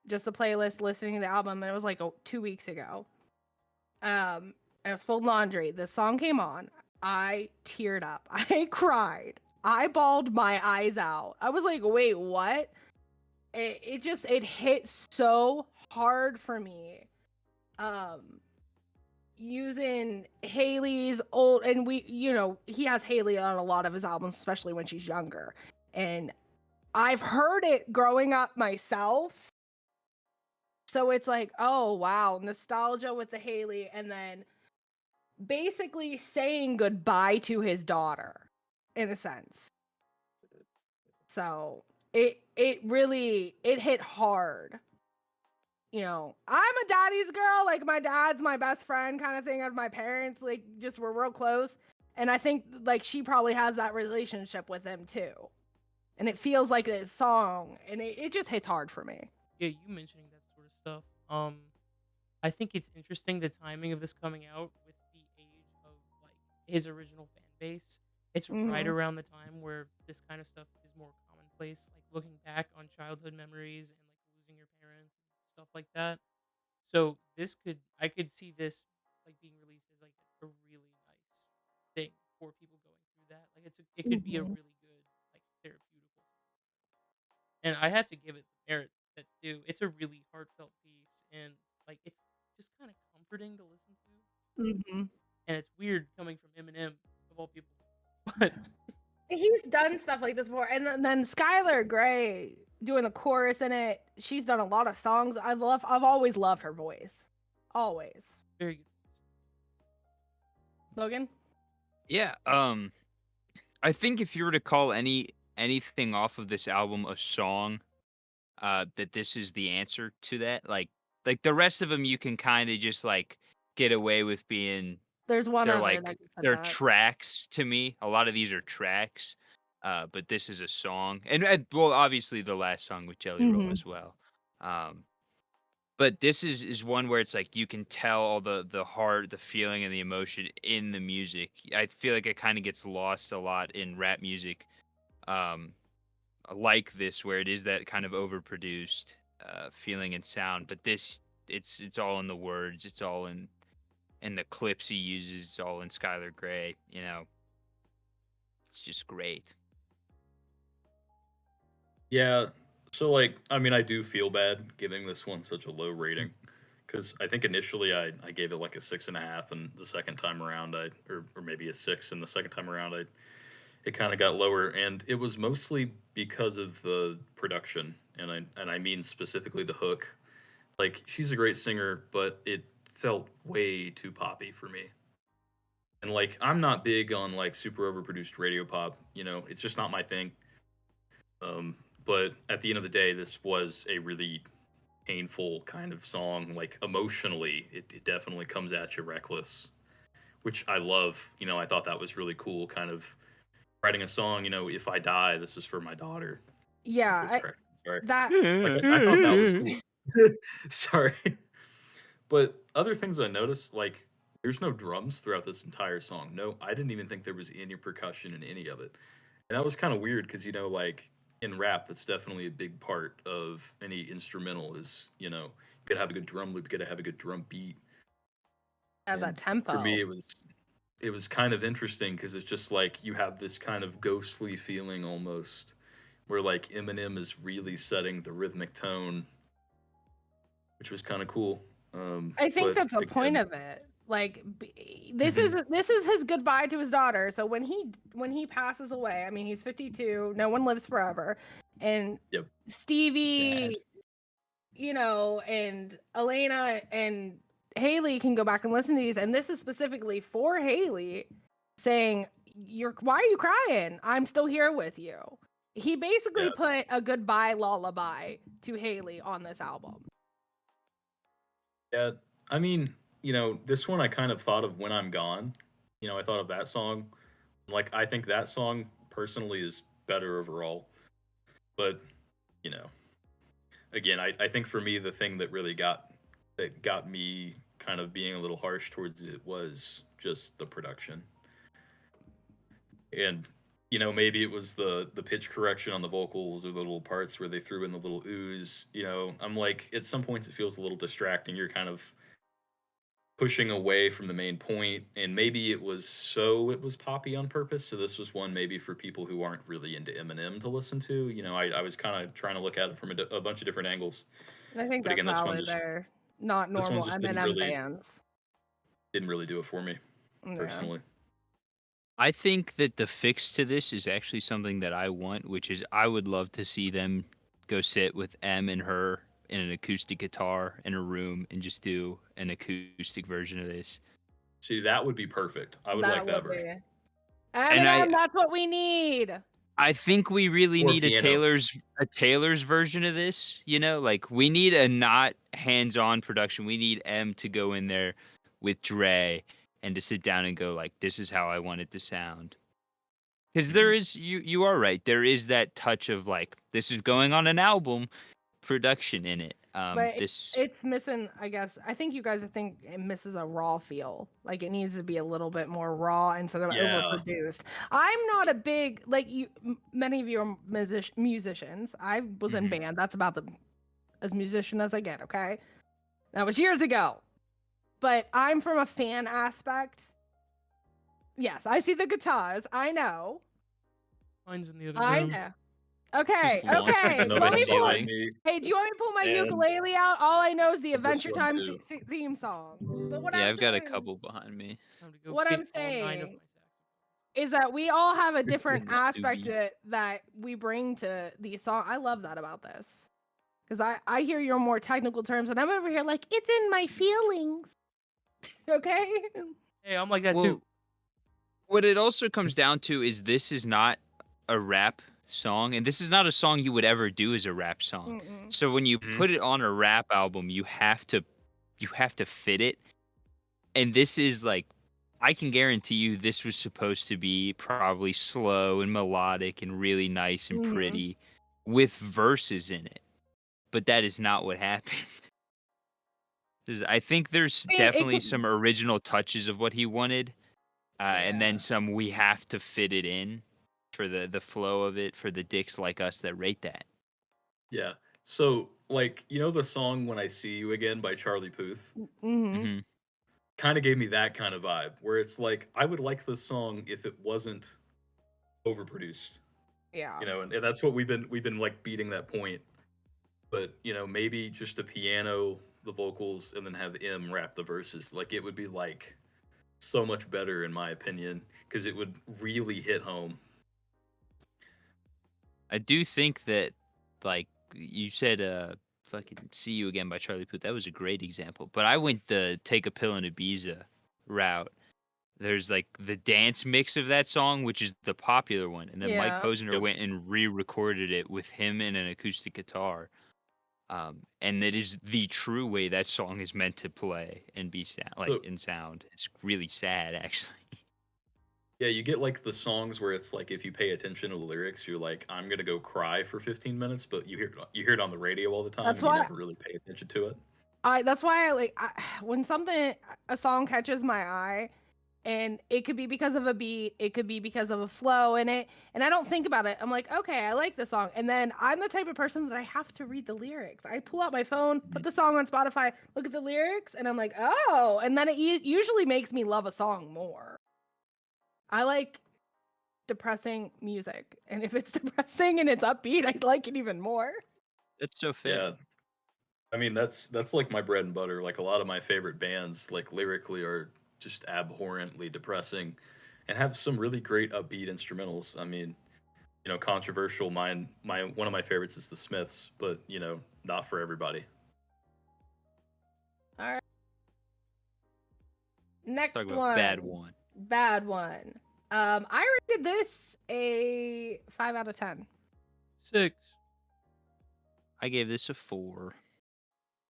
Just a playlist listening to the album, and it was like 2 weeks ago. I was folding laundry. This song came on. I teared up. I cried. I bawled my eyes out. I was like, wait, what? It hit so hard for me. Using Haley's old, and he has Haley on a lot of his albums, especially when she's younger. And I've heard it growing up myself. So it's like, oh wow, nostalgia with the Haley, and then basically saying goodbye to his daughter, in a sense. So it really hit hard. I'm a daddy's girl. Like, my dad's my best friend, kind of thing. Of my parents, like, just we're real close, and I think like she probably has that relationship with him too. And it feels like a song, and it just hits hard for me. Yeah, you mentioning that sort of stuff. I think it's interesting the timing of this coming out with the age of like his original fan base. It's right Mhm. around the time where this kind of stuff is more commonplace, like looking back on childhood memories and like losing your parents and stuff like that. So I could see this like being released as like a really nice thing for people going through that. Like it could be a Mhm. really good like therapeutical song. And I have to give it the merit that's due. It's a really heartfelt piece, and like it's just kind of comforting to listen to. Mhm. And it's weird coming from Eminem of all people, but He's done stuff like this before, and then Skylar Grey doing the chorus in it. She's done a lot of songs. I've always loved her voice, always. very good. Logan. Yeah, I think if you were to call anything off of this album a song, that this is the answer to that. Like the rest of them, you can kind of just like get away with being There's one they're other that like can put they're that. tracks to me. A lot of these are tracks, but this is a song, and well, obviously the last song with Jelly Roll Mhm. as well. Um, but this is one where it's like you can tell all the heart, the feeling, and the emotion in the music. I feel like it kind of gets lost a lot in rap music. Um, like this, where it is that kind of overproduced feeling and sound, but this it's all in the words, it's all in the clips he uses, it's all in Skylar Grey. It's just great. Yeah. So like, I mean, I do feel bad giving this one such a low rating because I think initially I gave it like a 6.5, and the second time around or maybe a 6, and the second time around it kind of got lower, and it was mostly because of the production, and I mean specifically the hook. Like, she's a great singer, but it felt way too poppy for me. And like, I'm not big on like super overproduced radio pop. It's just not my thing. Um, but at the end of the day, this was a really painful kind of song. Like, emotionally, it definitely comes at you reckless, which I love. I thought that was really cool. Kind of writing a song. If I die, this is for my daughter. My Yeah, voice cracked. Sorry. that Like, I thought that was cool. Sorry. But other things I noticed, like there's no drums throughout this entire song. No, I didn't even think there was any percussion in any of it. And that was kind of weird because like in rap, that's definitely a big part of any instrumental is, you gotta have a good drum loop, you gotta have a good drum beat. Have that And for tempo. me it was kind of interesting because it's just like you have this kind of ghostly feeling almost where like Eminem is really setting the rhythmic tone, which was kind of cool. I think But that's the point again, of it. Like this is his goodbye to his daughter. So when he passes away, I mean he's 52. No one lives forever, and yep, Stevie, and Elena and Haley can go back and listen to these. And this is specifically for Haley, saying, why are you crying? I'm still here with you." He basically yeah, put a goodbye lullaby to Haley on this album. yeah. I mean, this one I kind of thought of when I'm gone. I thought of that song. Like I think that song personally is better overall. But you know, again, I think for me the thing that got me kind of being a little harsh towards it was just the production. And maybe it was the pitch correction on the vocals or the little parts where they threw in the little ooze. I'm like at some points it feels a little distracting. You're kind of pushing away from the main point, and maybe it was poppy on purpose. So this was one maybe for people who aren't really into Eminem to listen to. I was kind of trying to look at it from a bunch of different angles. And I think But that's again, valid there. Not this one normal just Eminem fans. didn't really do it for me Yeah. personally. I think that the fix to this is actually something that I want, which is I would love to see them go sit with M and her in an acoustic guitar in a room and just do an acoustic version of this. See, that would be perfect. I would like that version. be. And Eminem, that's what we need. I think we really Or need piano. a Taylor's version of this, like we need a not hands-on production. We need M to go in there with Dre and to sit down and go like, this is how I want it to sound. Because there is you are right. There is that touch of like this is going on an album production in it. But This it's missing, I guess. I think you guys think it misses a raw feel. Like it needs to be a little bit more raw instead of Yeah. overproduced. I'm not a big like you. Many of you are musicians. I was in band. That's about as musician as I get. Okay, that was years ago. But I'm from a fan aspect. Yes, I see the guitars. I know. Mine's in the other I room. know. Okay, Just launch okay. it into Let the me pull, ceiling. hey, do you want me to pull my And ukulele out? All I know is the this Adventure one Time too. theme song. But what yeah, I'm I've got a saying, couple behind me. Time to go what get I'm all 9 of my saying saxophones. is that we all have a different In the aspect studio. that we bring to these songs. I love that about this. Because I hear your more technical terms, and I'm over here like, it's in my feelings. Okay? Hey, I'm like that too. Well, what it also comes down to is this is not a rap song, and this is not a song you would ever do as a rap song. Mm-mm. So when you Mhm. put it on a rap album, you have to fit it. And this is like I can guarantee you this was supposed to be probably slow and melodic and really nice and Mhm. pretty with verses in it. But that is not what happened. 'Cause I think there's I mean, it definitely could, some original touches of what he wanted, and then yeah. some we have to fit it in for the flow of it for the dicks like us that rate that. Yeah. So, like, the song "When I See You Again" by Charlie Puth Mm-hmm. Hmm. kind of gave me that kind of vibe, where it's like I would like this song if it wasn't overproduced. Yeah. And that's what we've been like beating that point. But maybe just the piano, the vocals, and then have M rap the verses. Like it would be like so much better in my opinion, because it would really hit home. I do think that, like you said, fucking "See You Again" by Charlie Puth. That was a great example. But I went the "Take a Pill in Ibiza" route. There's like the dance mix of that song, which is the popular one, and then Mike Yeah. Posner Yep. went and re-recorded it with him and an acoustic guitar. And it is the true way that song is meant to play and be sound, like So in sound. It's really sad, actually. yeah, you get like the songs where it's like if you pay attention to the lyrics, you're like, I'm gonna go cry for 15 minutes, but you hear it on the radio all the time, That's and you why never really pay attention to it. That's why when a song catches my eye, and it could be because of a beat, it could be because of a flow in it, and I don't think about it. I'm like, okay, I like this song, and then I'm the type of person that I have to read the lyrics. I pull out my phone, put the song on Spotify, look at the lyrics, and I'm like, oh, and then it usually makes me love a song more. I like depressing music, and if it's depressing and it's upbeat, I like it even more. That's so fair. Yeah. I mean, that's like my bread and butter. Like a lot of my favorite bands, like lyrically, are just abhorrently depressing, and have some really great upbeat instrumentals. I mean, controversial. My one of my favorites is the Smiths, but not for everybody. All right, Let's next talk about one. bad one. Bad one. I rated this a 5 out of 10. 6. I gave this a 4.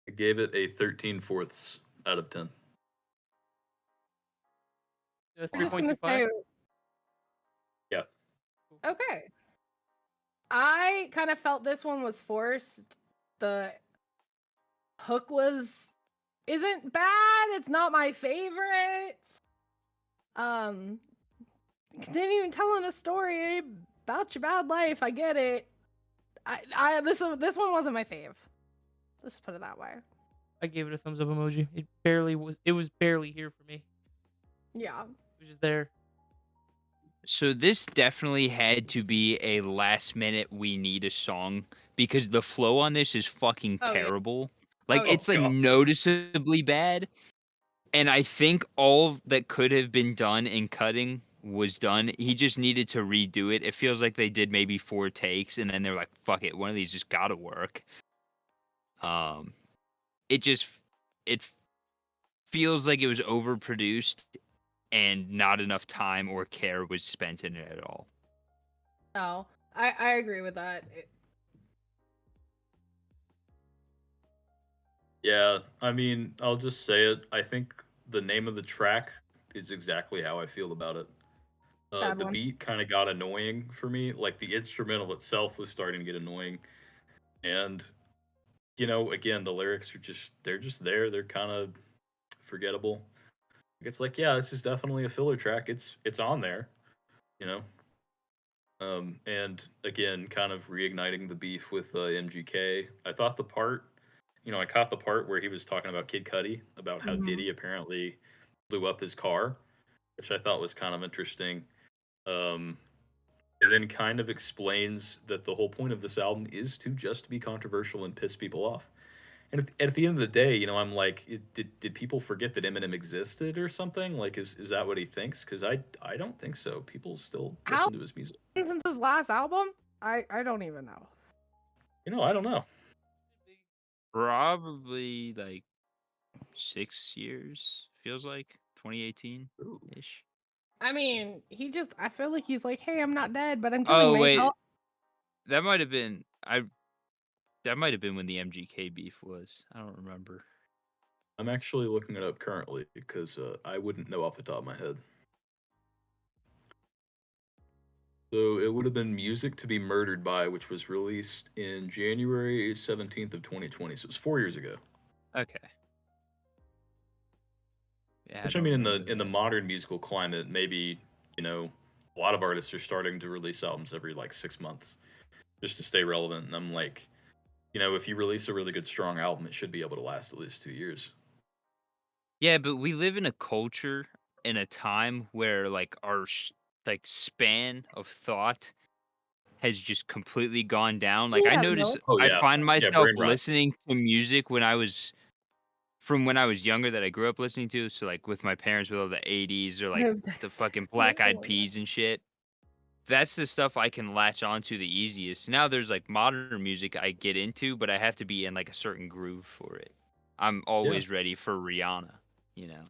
I gave it a 13/4 out of 10. I'm just gonna say, 3.25. Yeah. okay. I kind of felt this one was forced. The hook isn't bad. It's not my favorite. Didn't even telling a story about your bad life. I get it. This one wasn't my fave. Let's just put it that way. I gave it a thumbs up emoji. It was barely here for me. Yeah. It was just there. So this definitely had to be a last minute we need a song because the flow on this is fucking Oh, yeah. terrible. Like Oh, yeah. it's like God. noticeably bad. And I think all that could have been done in cutting was done. He just needed to redo it. It feels like they did maybe 4 takes and then they're like, fuck it, one of these just gotta work. It just it feels like it was overproduced and not enough time or care was spent in it at all. No, I agree with that. Yeah, I mean, I'll just say it. I think the name of the track is exactly how I feel about it. Bad The one. beat kind of got annoying for me. Like the instrumental itself was starting to get annoying, and again, the lyrics are they're just there. They're kind of forgettable. It's like, yeah, this is definitely a filler track. It's on there, you know. And again, kind of reigniting the beef with MGK. I thought the part, I caught the part where he was talking about Kid Cudi, about how Mhm. Diddy apparently blew up his car, which I thought was kind of interesting. It then kind of explains that the whole point of this album is to just be controversial and piss people off. And at the end of the day, I'm like, did people forget that Eminem existed or something? Like, is that what he thinks? Because I don't think so. People still How listen to his music. since his last album? I don't even know. I don't know. Probably like 6 years, feels like 2018 Ooh. ish. I mean, I feel like he's like, hey, I'm not dead, but I'm killing Oh wait, myself. that might have been that might have been when the MGK beef was. I don't remember. I'm actually looking it up currently because I wouldn't know off the top of my head. So it would have been Music to Be Murdered By, which was released in January 17th of 2020. So it was 4 years ago. Okay. Yeah, Which I don't mean, remember in the that. modern musical climate, maybe a lot of artists are starting to release albums every like 6 months just to stay relevant. And I'm like, if you release a really good strong album, it should be able to last at least 2 years. Yeah, but we live in a culture in a time where like our like span of thought has just completely gone down. Like I Yeah, notice no. Oh I yeah, find yeah, myself brain rot. listening to music when I was younger that I grew up listening to. So like with my parents with all the 80s or like the fucking Black Eyed Peas and shit. That's the stuff I can latch onto the easiest. Now there's like modern music I get into, but I have to be in like a certain groove for it. I'm Yeah. always ready for Rihanna, you know.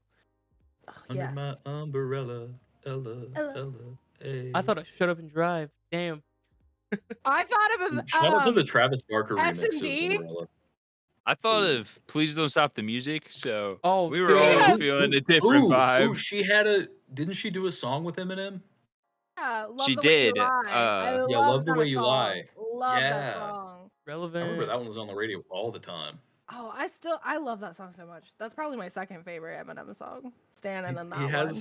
Oh, Under yes. my umbrella, Ella, Ella. Ella, hey. I thought I shut up and drive. Damn. I thought of Shout out to the Travis Barker remix of S&D. Umbrella. I thought Ooh. of Please Don't Stop the Music, so Oh, we were all Yeah. feeling a different Ooh, vibe. she didn't she do a song with Eminem? Yeah, Love She the Way You did. Lie. I Yeah, love Love the Way that You song. Lie. Love that Yeah. song. I remember relevant. that one was on the radio all the time. Oh, I love that song so much. That's probably my second favorite Eminem song. Stan and then He that one.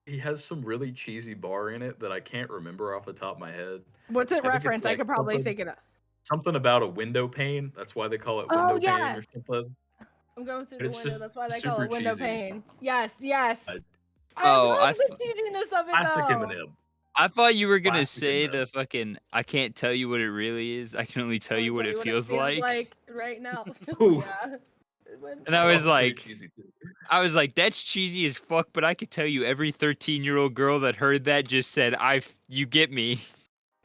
he has some really cheesy bar in it that I can't remember off the top of my head. What's it I think it's reference? I like could probably think it up. something about a window pane. That's why they call it Oh window pane yes. or something. I'm going through And the it's window. just That's why they call super it window cheesy. pane. Yes, yes. I- I Oh, love the cheesiness of it Classic though. Eminem. I thought you were gonna Classic say Eminem. the fucking I can't tell you what it really is. I can only tell I'll you what tell it feels like. right now. Ooh. Yeah. And I was That's pretty like, cheesy too. that's cheesy as fuck, but I could tell you every 13-year-old girl that heard that just said, you get me.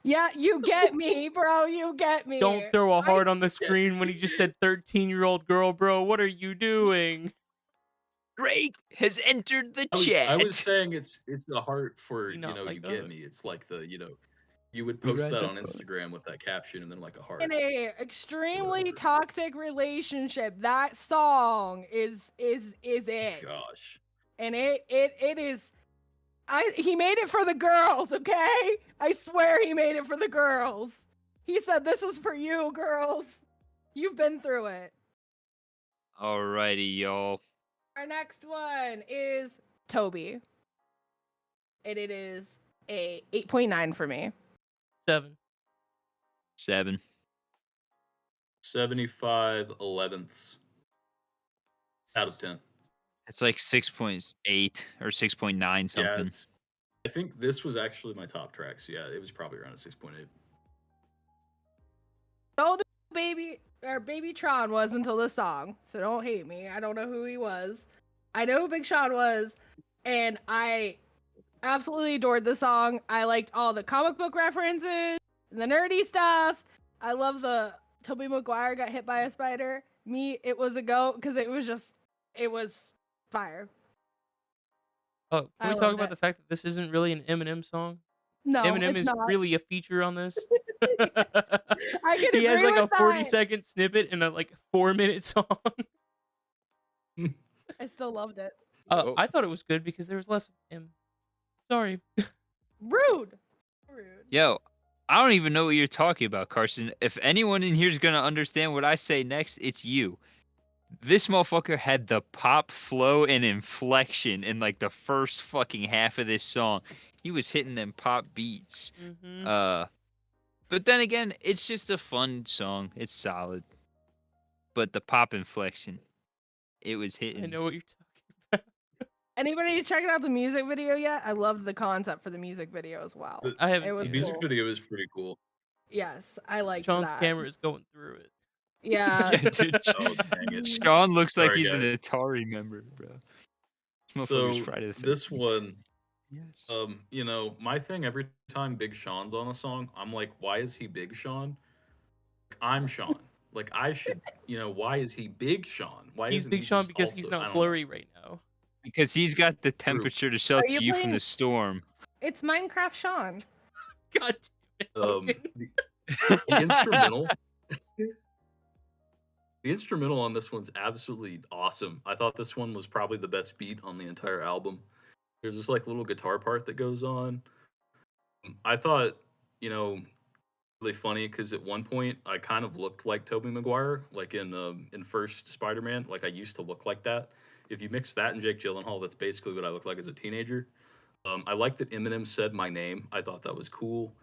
Yeah, you get me, bro. You get me. Don't throw a I- heart on the screen when he just said 13-year-old girl, bro. What are you doing? Drake has entered the I chat. was saying it's the heart for, Do not like you the get hook. me. It's like the, you would We post ride that the on bullets. Instagram with that caption and then like a heart. In a extremely Whatever. toxic relationship, that song is it. Gosh. And it is he made it for the girls, okay? I swear he made it for the girls. He said this is for you, girls. You've been through it. Alrighty, y'all. Our next one is Toby. And it is a 8.9 for me. 7. 7. 75 elevenths out of 10. It's like 6.8 or 6.9 Yeah, something. I think this was actually my top track. So yeah, it was probably around a 6.8. Don't know Baby Tron was until this song, so don't hate me. I don't know who he was. I know who Big Sean was, and I absolutely adored the song. I liked all the comic book references, the nerdy stuff. I love the Tobey Maguire got hit by a spider. It was a goat because it was fire. Oh, can I we talk loved about it. the fact that this isn't really an Eminem song? No, Eminem it's is not. really a feature on this. I can He has agree like a with that. 40-second snippet in a like 4-minute song. I still loved it. Oh. I thought it was good because there was less of him. Sorry. Rude. Yo, I don't even know what you're talking about, Carson. If anyone in here is gonna understand what I say next, it's you. This motherfucker had the pop flow and inflection in like the first fucking half of this song. He was hitting them pop beats. Mm-hmm. But then again, it's just a fun song. It's solid. But the pop inflection, it was hitting. I know what you're talking about. Anybody checking out the music video yet? I loved the concept for the music video as well. I haven't It was The seen music cool. video is pretty cool. Yes, I liked Sean's that. camera is going through it. Yeah. Yeah, dude. Oh, dang it. Sean looks like Sorry, he's an guys. Atari member, bro. This So motherfucker's Friday the 13th. this one, Yes. my thing every time Big Sean's on a song, I'm like, why is he Big Sean? I'm Sean. Like I should, why is he Big Sean? Why He's isn't Big he Sean just because he's also- I not don't know. blurry right now. Because he's got the temperature to shelter you you from playing- the storm. It's Minecraft Sean. God damn it, Logan. The instrumental. The instrumental on this one's absolutely awesome. I thought this one was probably the best beat on the entire album. There's this like little guitar part that goes on. I thought, really funny because at one point I kind of looked like Tobey Maguire, like in first Spider-Man. Like I used to look like that. If you mix that and Jake Gyllenhaal, that's basically what I look like as a teenager. I like that Eminem said my name. I thought that was cool.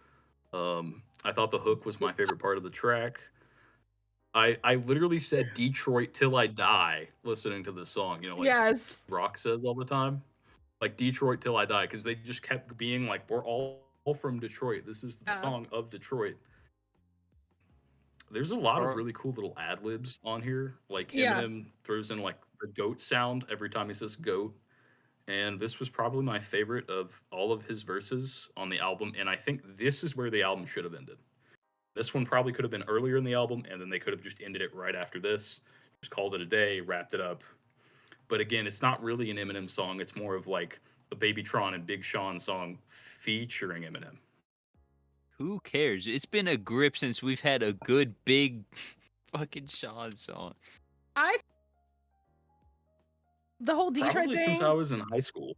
I thought the hook was my favorite part of the track. I literally said Detroit till I die listening to this song. Like Yes. Rock says all the time, like Detroit till I die, because they just kept being like, we're all from Detroit. This is the Yeah. song of Detroit. There's a lot of Or- really cool little ad libs on here. Like Yeah. Eminem throws in like the goat sound every time he says goat. And this was probably my favorite of all of his verses on the album. And I think this is where the album should have ended. This one probably could have been earlier in the album, and then they could have just ended it right after this. Just called it a day, wrapped it up. But again, it's not really an Eminem song. It's more of like a Baby Tron and Big Sean song featuring Eminem. Who cares? It's been a grip since we've had a good big fucking Sean song. The whole Detroit Probably thing since I was in high school.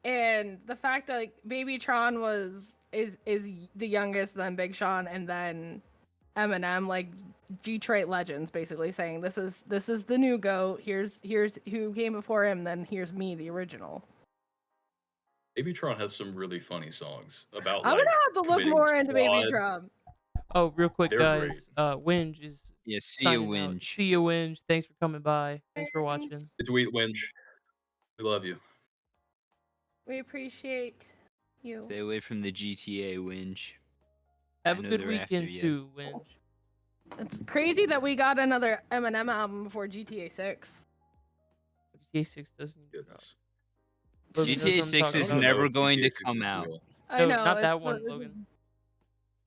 and the fact that like Baby Tron is the youngest, then Big Sean, and then Eminem. Like Detroit legends, basically saying this is the new GOAT. Here's who came before him. Then here's me, the original. Baby Tron has some really funny songs about I'm like gonna have to look committing more into Baby fraud. Tron. Oh, real quick, They're great. guys. Winge is Yeah, see you, signing out. Winge. See you, Winge. Thanks for coming by. Thanks for watching. Good to eat, Winch. We love you. We appreciate you. Stay away from the GTA, Winge. Have I a know good they're after weekend ya. too, Winge. It's crazy that we got another Eminem album before GTA 6. GTA 6 doesn't even drop. Goodness. Logan knows GTA what I'm 6 talking is I don't about. even know never if going GTA to 6 come is out. real. I No, know. not that it's- one, Logan.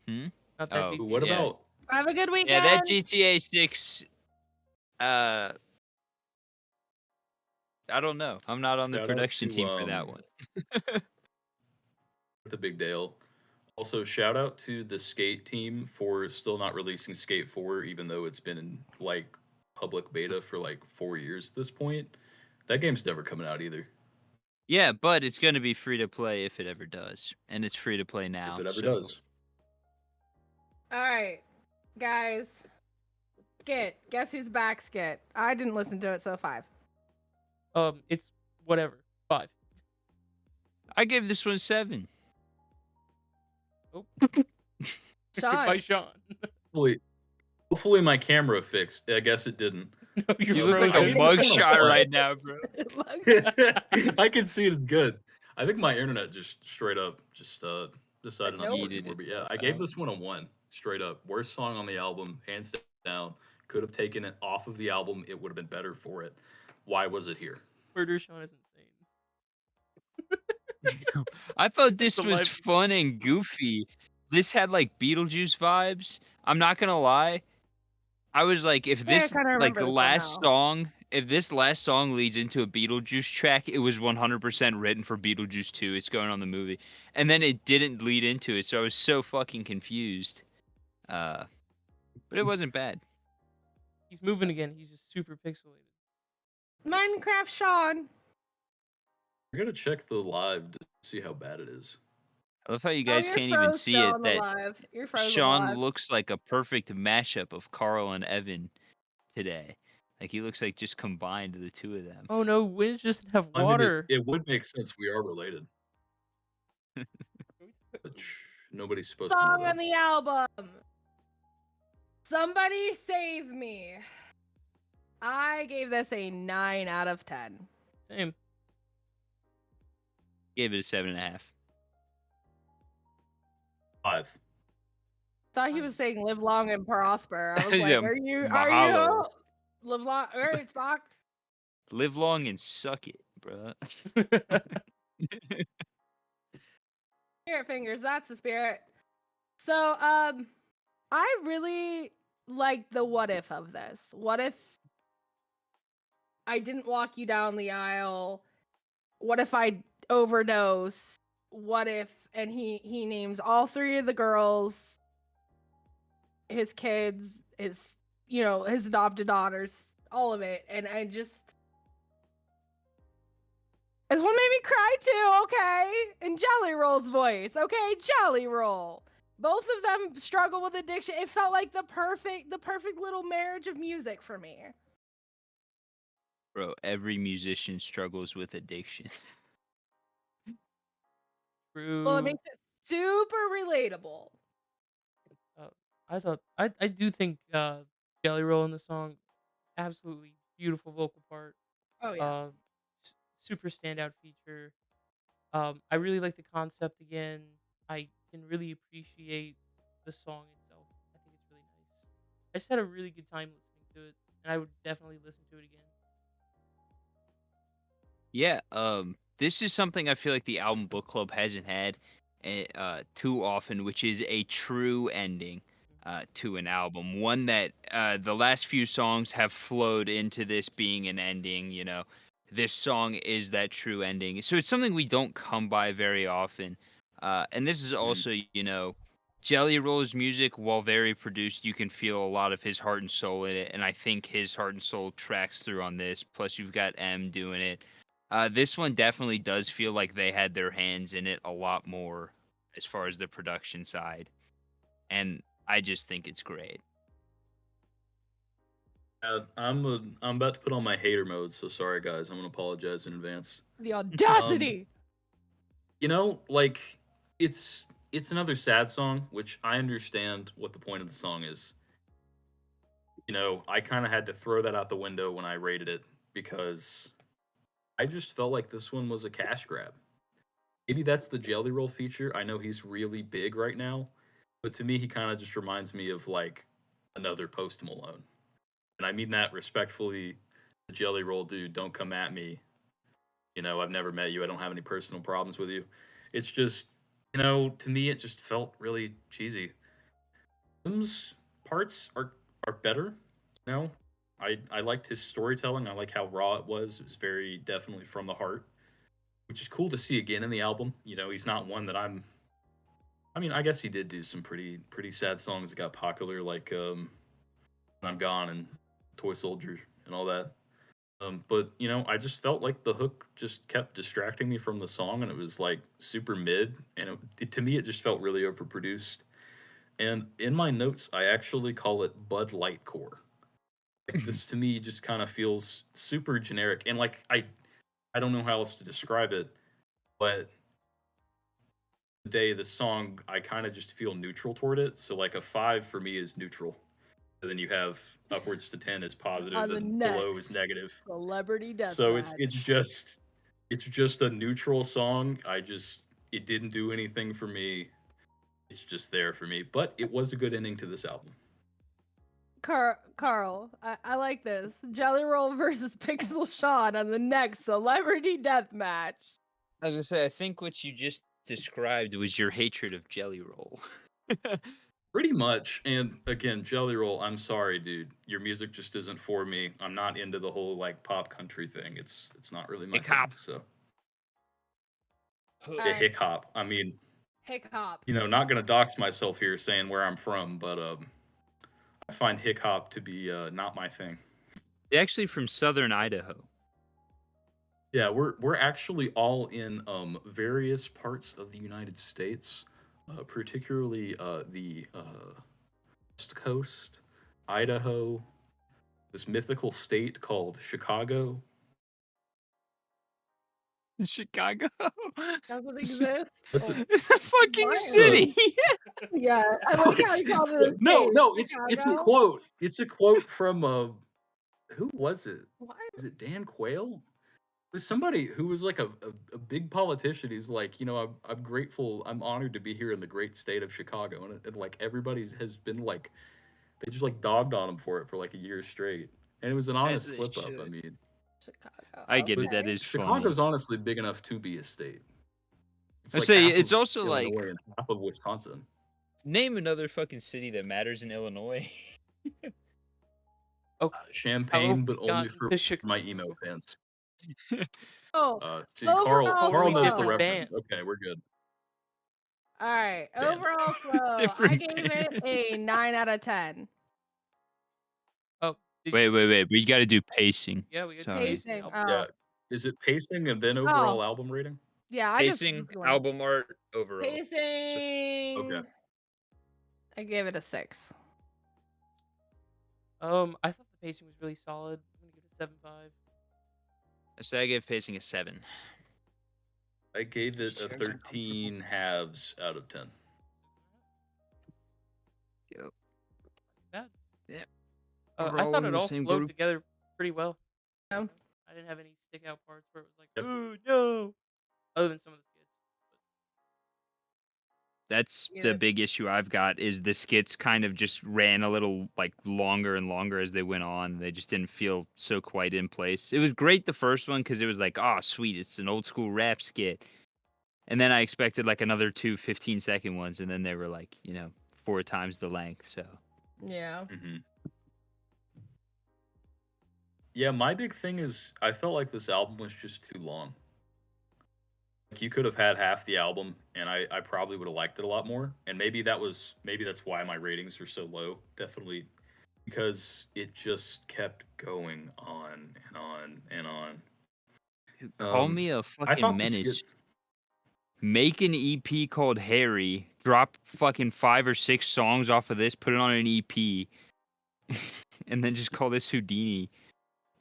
Hmm? Not that Oh, GTA. What yeah. about Have a good weekend. Yeah, that GTA 6. I don't know. I'm not on the Shout out production to, team for that one. the Big Dale? Also, shout out to the Skate team for still not releasing Skate 4, even though it's been in like public beta for like 4 years at this point. That game's never coming out either. Yeah, but it's going to be free to play if it ever does. And it's free to play now. If it ever so- does. All right, guys. Skit. Guess who's back? Skit. I didn't listen to it, so 5. It's whatever. 5. I gave this one 7. Oh. Sean. Goodbye, Sean. Hopefully my camera fixed. I guess it didn't. No, you're You look like a frozen. mugshot right now, bro. I can see it's good. I think my internet just straight up decided not to work Yeeted anymore. it. But yeah, I gave this one a 1 straight up. Worst song on the album, hands down. Could have taken it off of the album. It would have been better for it. Why was it here? Murder Sean is insane. I thought this The was live- fun and goofy. This had like Beetlejuice vibes. I'm not gonna lie. I was like, if I this kinda like remember the this last somehow. song, if this last song leads into a Beetlejuice track, it was 100% written for Beetlejuice 2. It's going on the movie, and then it didn't lead into it, so I was so fucking confused. But it wasn't bad. He's moving again. He's just super pixelated. Minecraft Sean. I gotta check the live to see how bad it is. I love how you Oh, guys you're can't even froze see still it. on the That live. You're frozen Sean live. looks like a perfect mashup of Carl and Evan today. Like he looks like just combined the two of them. Oh no, Winch doesn't have I mean, water. it would make sense. We are related. But nobody's supposed to Song know on that. the album. Somebody save me. I gave this a 9 out of 10. Same. Gave it a 7.5. 5. Thought he was saying live long and prosper. I was like, Yeah, are you mahalo. live long? All right, Spock. Live long and suck it, bro. Spirit fingers, that's the spirit. So, I really like the what if of this. What if I didn't walk you down the aisle? What if I overdose? What if, and he names all 3 of the girls, his kids, his his adopted daughters, all of it, and I just, this one made me cry too. Okay, in Jelly Roll's voice. Okay, Jelly Roll. Both of them struggle with addiction. It felt like the perfect little marriage of music for me. Bro, every musician struggles with addiction. True. Well, it makes it super relatable. I do think Jelly Roll in the song, absolutely beautiful vocal part. Oh yeah. Super standout feature. I really like the concept again. I can really appreciate the song itself. I think it's really nice. I just had a really good time listening to it, and I would definitely listen to it again. Yeah, this is something I feel like the album book club hasn't had too often, which is a true ending to an album. One that the last few songs have flowed into this being an ending. This song is that true ending. So it's something we don't come by very often. And this is also, Jelly Roll's music, while very produced, you can feel a lot of his heart and soul in it. And I think his heart and soul tracks through on this. Plus, you've got M doing it. This one definitely does feel like they had their hands in it a lot more as far as the production side. And I just think it's great. I'm about to put on my hater mode, so sorry guys. I'm gonna apologize in advance. The audacity. You know, like it's another sad song, which I understand what the point of the song is. You know, I kind of had to throw that out the window when I rated it because I just felt like this one was a cash grab. Maybe that's the Jelly Roll feature. I know he's really big right now, but to me, he kind of just reminds me of like another Post Malone. And I mean that respectfully. The Jelly Roll dude, don't come at me. You know, I've never met you. I don't have any personal problems with you. It's just, you know, to me, it just felt really cheesy. Them's parts are better. You know, I liked his storytelling. I like how raw it was. It was very definitely from the heart, which is cool to see again in the album. You know, he's not one that I mean, I guess he did do some pretty sad songs that got popular, like When I'm Gone and Toy Soldier and all that. But you know, I just felt like the hook just kept distracting me from the song, and it was like super mid, and to me, it just felt really overproduced. And in my notes, I actually call it Bud Light core. Like this to me just kind of feels super generic, and like I don't know how else to describe it, but the song I kind of just feel neutral toward it. So like a 5 for me is neutral. And then you have upwards to 10 is positive, On the and below is next negative. Celebrity death So match. it's just a neutral song. It didn't do anything for me. It's just there for me. But it was a good ending to this album. Carl, I like this. Jelly Roll versus Pixel Sean on the next Celebrity Death Match. I was gonna say, I think what you just described was your hatred of Jelly Roll. Pretty much. And again, Jelly Roll, I'm sorry, dude. Your music just isn't for me. I'm not into the whole like pop country thing. It's not really my Hip thing. hop. So All yeah, right. hip hop. I mean, Hip hop. you know, not gonna dox myself here saying where I'm from, but I find hip hop to be not my thing. They're actually from Southern Idaho. Yeah, we're actually all in various parts of the United States, particularly the West Coast, Idaho, this mythical state called Chicago. Chicago. Doesn't exist. What's it? It's a fucking Why? city. Yeah, I like how you called it a No, state. no, it's a Chicago? quote. It's a quote from who was it? What? Is it Dan Quayle? It was somebody who was like a big politician. He's like, you know, I'm grateful, I'm honored to be here in the great state of Chicago, and like everybody has been like, they just like dogged on him for it for like a year straight, and it was an honest they slip up. I should. mean, Chicago. I get but it. That okay. is funny. Chicago's honestly big enough to be a state. It's I like say half it's of also like Illinois and half of Wisconsin. name another fucking city that matters in Illinois. Okay. Champagne, but only gotten for to Chicago. my emo fans. Oh, See, overall Carl Totally knows the different reference. band. Okay, we're good. all right. Band. Overall flow, I Different gave it a 9 out of 10. Oh, did Wait. you- But you got to do pacing. Yeah, we got Sorry. pacing. Pacing. album. Oh, Yeah. Is it pacing and then overall album rating? yeah. I just Pacing, was going. album art, overall. Pacing. Okay. I gave it a 6. I thought the pacing was really solid. I'm gonna give it a 7.5. So I give pacing a 7. I gave it a Chairs are 13 halves out of 10. Yep. Bad. Yeah. I Overall thought in it the all same flowed group. together pretty well. Yeah. I didn't have any stick out parts where it was like, Yep. ooh, no. Other than some of the skits. That's Yeah. the big issue I've got is the skits kind of just ran a little like longer and longer as they went on. They just didn't feel so quite in place. It was great the first one because it was like, oh, sweet, it's an old school rap skit. And then I expected like another 2 15-second ones, and then they were like, 4 times the length. So Yeah. Mm-hmm. Yeah, my big thing is I felt like this album was just too long. Like you could have had half the album, and I probably would have liked it a lot more. And maybe that's why my ratings are so low. Definitely because it just kept going on and on and on. call me a I fucking thought the menace. skit, Make an EP called Harry. Drop fucking 5 or 6 songs off of this. Put it on an EP. and then just call this Houdini.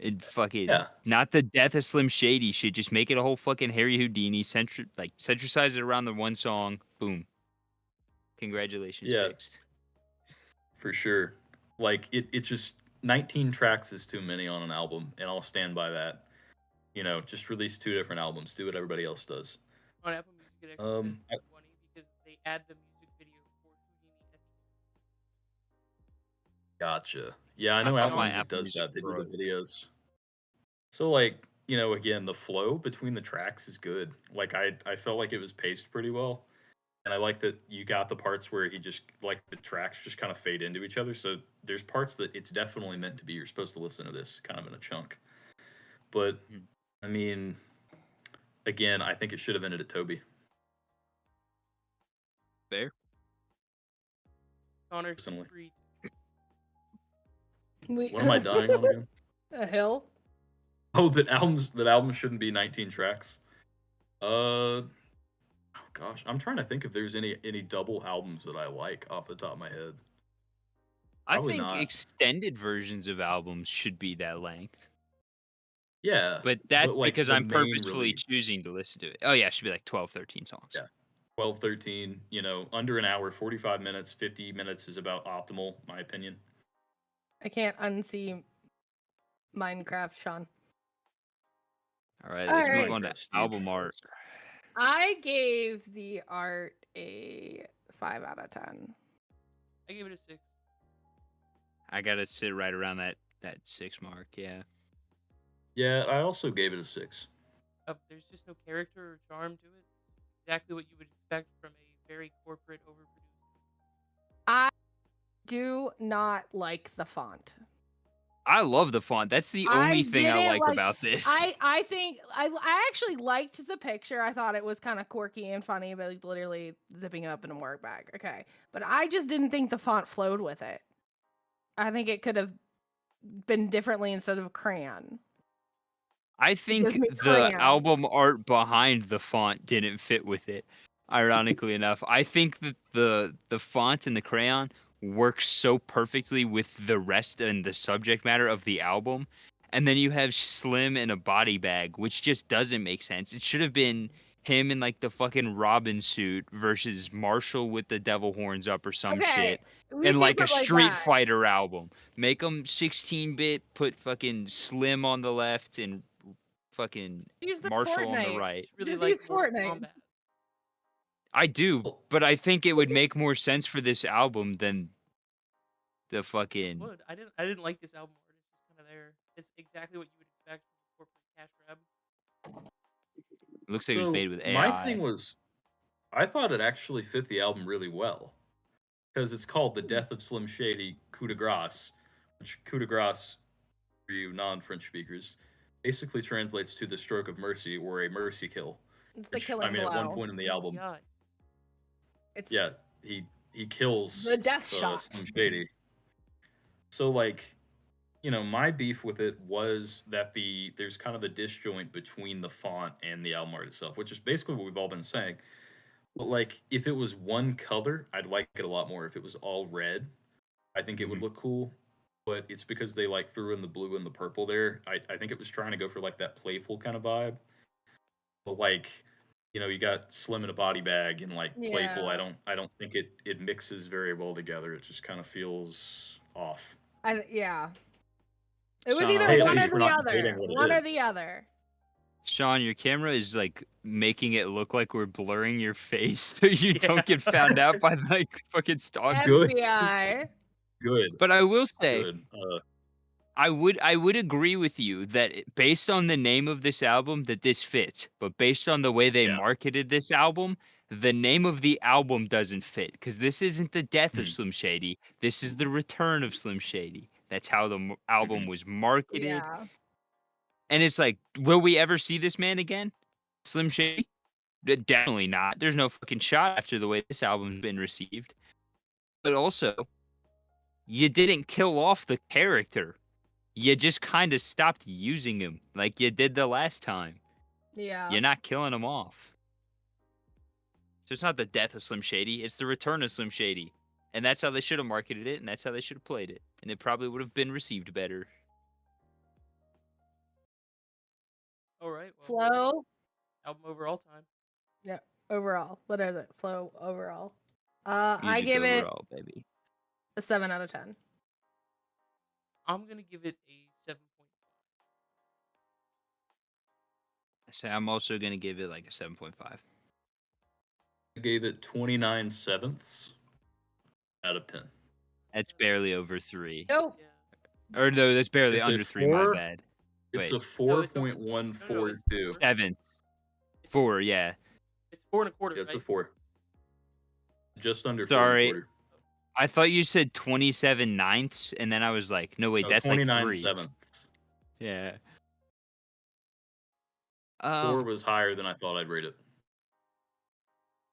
And fucking Yeah. not the death of Slim Shady shit. Just make it a whole fucking Harry Houdini. Centralize it around the one song. Boom. Congratulations, Yeah, fixed. for sure. Like it just 19 tracks is too many on an album, and I'll stand by that. Just release 2 different albums. Do what everybody else does. On Apple Music, it actually says I, 20 because they add the music video for Houdini at the end. gotcha. Yeah, I I know thought Apple my Music Apple does Music that. They do the Pro. videos. So like, again, the flow between the tracks is good. Like I felt like it was paced pretty well. And I like that you got the parts where he just like the tracks just kind of fade into each other. So there's parts that it's definitely meant to be. You're supposed to listen to this kind of in a chunk. But Mhm. I mean, again, I think it should have ended at Toby. Fair. Connor, Personally. Street. What am I dying on again? A hill. Oh, that albums shouldn't be 19 tracks. Oh gosh, I'm trying to think if there's any double albums that I like off the top of my head. I Probably think not. extended versions of albums should be that length. Yeah, But that's like because the I'm main purposefully release. choosing to listen to it. Oh yeah, it should be like 12, 13 songs. Yeah. 12, 13, under an hour, 45 minutes, 50 minutes is about optimal, my opinion. I can't unsee Minecraft, Sean. All right, let's move Alright. on to Minecraft, Steve. album art. I gave the art a 5 out of 10. I gave it a 6. I gotta sit right around that 6 mark. Yeah. Yeah, I also gave it a 6. There's just no character or charm to it. Exactly what you would expect from a very corporate, overproduced. I do not like the font. I love the font. That's the only thing I didn't like about this. I think I actually liked the picture. I thought it was kind of quirky and funny, but like literally zipping up in a work bag. Okay. But I just didn't think the font flowed with it. I think it could have been differently instead of crayon. I think gives me the crayon. album art behind the font didn't fit with it. Ironically enough, I think that the font and the crayon works so perfectly with the rest and the subject matter of the album. And then you have Slim in a body bag, which just doesn't make sense. It should have been him in like the fucking Robin suit versus Marshall with the devil horns up or some shit. We And do like a stuff Street that. Fighter album. Make them 16-bit, put fucking Slim on the left and fucking Use the Marshall on the Fortnite. right. Just really Just like use Mortal Fortnite. Kombat. I do, but I think it would make more sense for this album than the It fucking. would. I didn't like this album art. It's just kind of there. It's exactly what you would expect from a corporate cash grab. Looks like it was made with my AI. thing was, I thought it actually fit the album really well. Because it's called The Death of Slim Shady, Coup de Grace, which coup de grace, for you non-French speakers, basically translates to the stroke of mercy or a mercy kill. It's the Which, killing I mean, blow. at one point in the album, God. It's yeah, he kills the death shot. Slim Shady. So like, my beef with it was that there's kind of the disjoint between the font and the album art itself, which is basically what we've all been saying. But like, if it was one color, I'd like it a lot more. If it was all red, I think it would look cool. But it's because they like threw in the blue and the purple there. I think it was trying to go for like that playful kind of vibe. But like, you got Slim in a body bag and like playful. Yeah. I don't think it mixes very well together. It just kind of feels off. Yeah. It was Sean, either Hey, at one or least we're the not debating other. what it One or is. the other. Sean, your camera is like making it look like we're blurring your face so you don't get found out by like fucking stalkers. Good. FBI. Good. But I will say, Good. I would agree with you that based on the name of this album that this fits, but based on the way they Yeah. marketed this album, the name of the album doesn't fit because this isn't the death of Mhm. Slim Shady. This is the return of Slim Shady. That's how the album was marketed. Yeah. And it's like, will we ever see this man again? Slim Shady? Definitely not. There's no fucking shot after the way this album's been received. But also, you didn't kill off the character. You just kind of stopped using him like you did the last time. Yeah. You're not killing him off. So it's not the death of Slim Shady, it's the return of Slim Shady. And that's how they should have marketed it, and that's how they should have played it. And it probably would have been received better. All right. Well, Flow. album overall time. Yeah. Overall, what is it? Flow overall. I Music give it overall, baby. a 7 out of 10. I'm gonna give it a 7.5. So I'm also gonna give it like a 7.5. I gave it 29 sevenths out of 10. That's barely over 3. Nope. Yeah. Or no, that's barely It's a under 3, my 4. bad. It's Wait. a No, it's over. No, it's 4.142. 4. 7. 4, yeah. It's 4.25. Yeah, it's a right? 4. Just under 4 Sorry. and a quarter. I thought you said 27 ninths, and then I was like, no, wait, No, that's like 29 3. sevenths. Yeah. 4 was higher than I thought I'd rate it.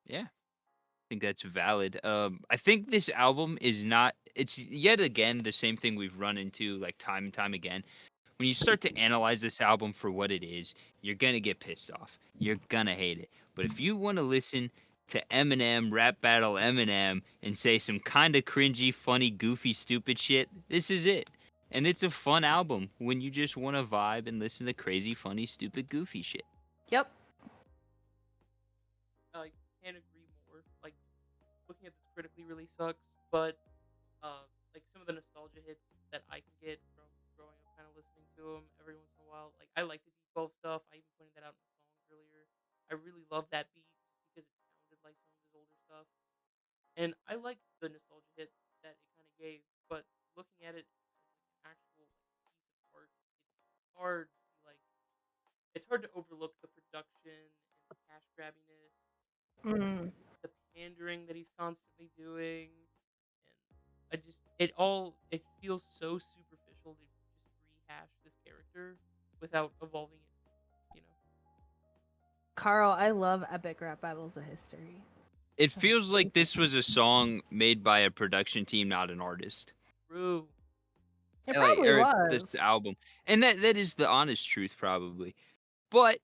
Yeah. I think that's valid. I think this album is not, it's yet again the same thing we've run into like time and time again. When you start to analyze this album for what it is, you're going to get pissed off. You're going to hate it. But if you want to listen to Eminem, rap battle Eminem, and say some kind of cringy, funny, goofy, stupid shit, this is it. And it's a fun album when you just want to vibe and listen to crazy, funny, stupid, goofy shit. Yep. I can't agree more. Like, looking at this critically really sucks, but like some of the nostalgia hits that I can get from growing up, kind of listening to them every once in a while. Like, I like the D12 stuff. I even pointed that out in the songs earlier. I really love that beat because it sounded like some of his older stuff, and I like the nostalgia hit that it kind of gave. But looking at it as like an actual like piece of art, it's hard to be like it's hard to overlook the production and the cash grabbiness, Mm. the pandering that he's constantly doing, and it feels so superficial to just rehash this character without evolving it, you know. Carl, I love epic rap battles of history. It feels like this was a song made by a production team, not an artist. True. It Like, probably or was. this album. And that is the honest truth, probably. But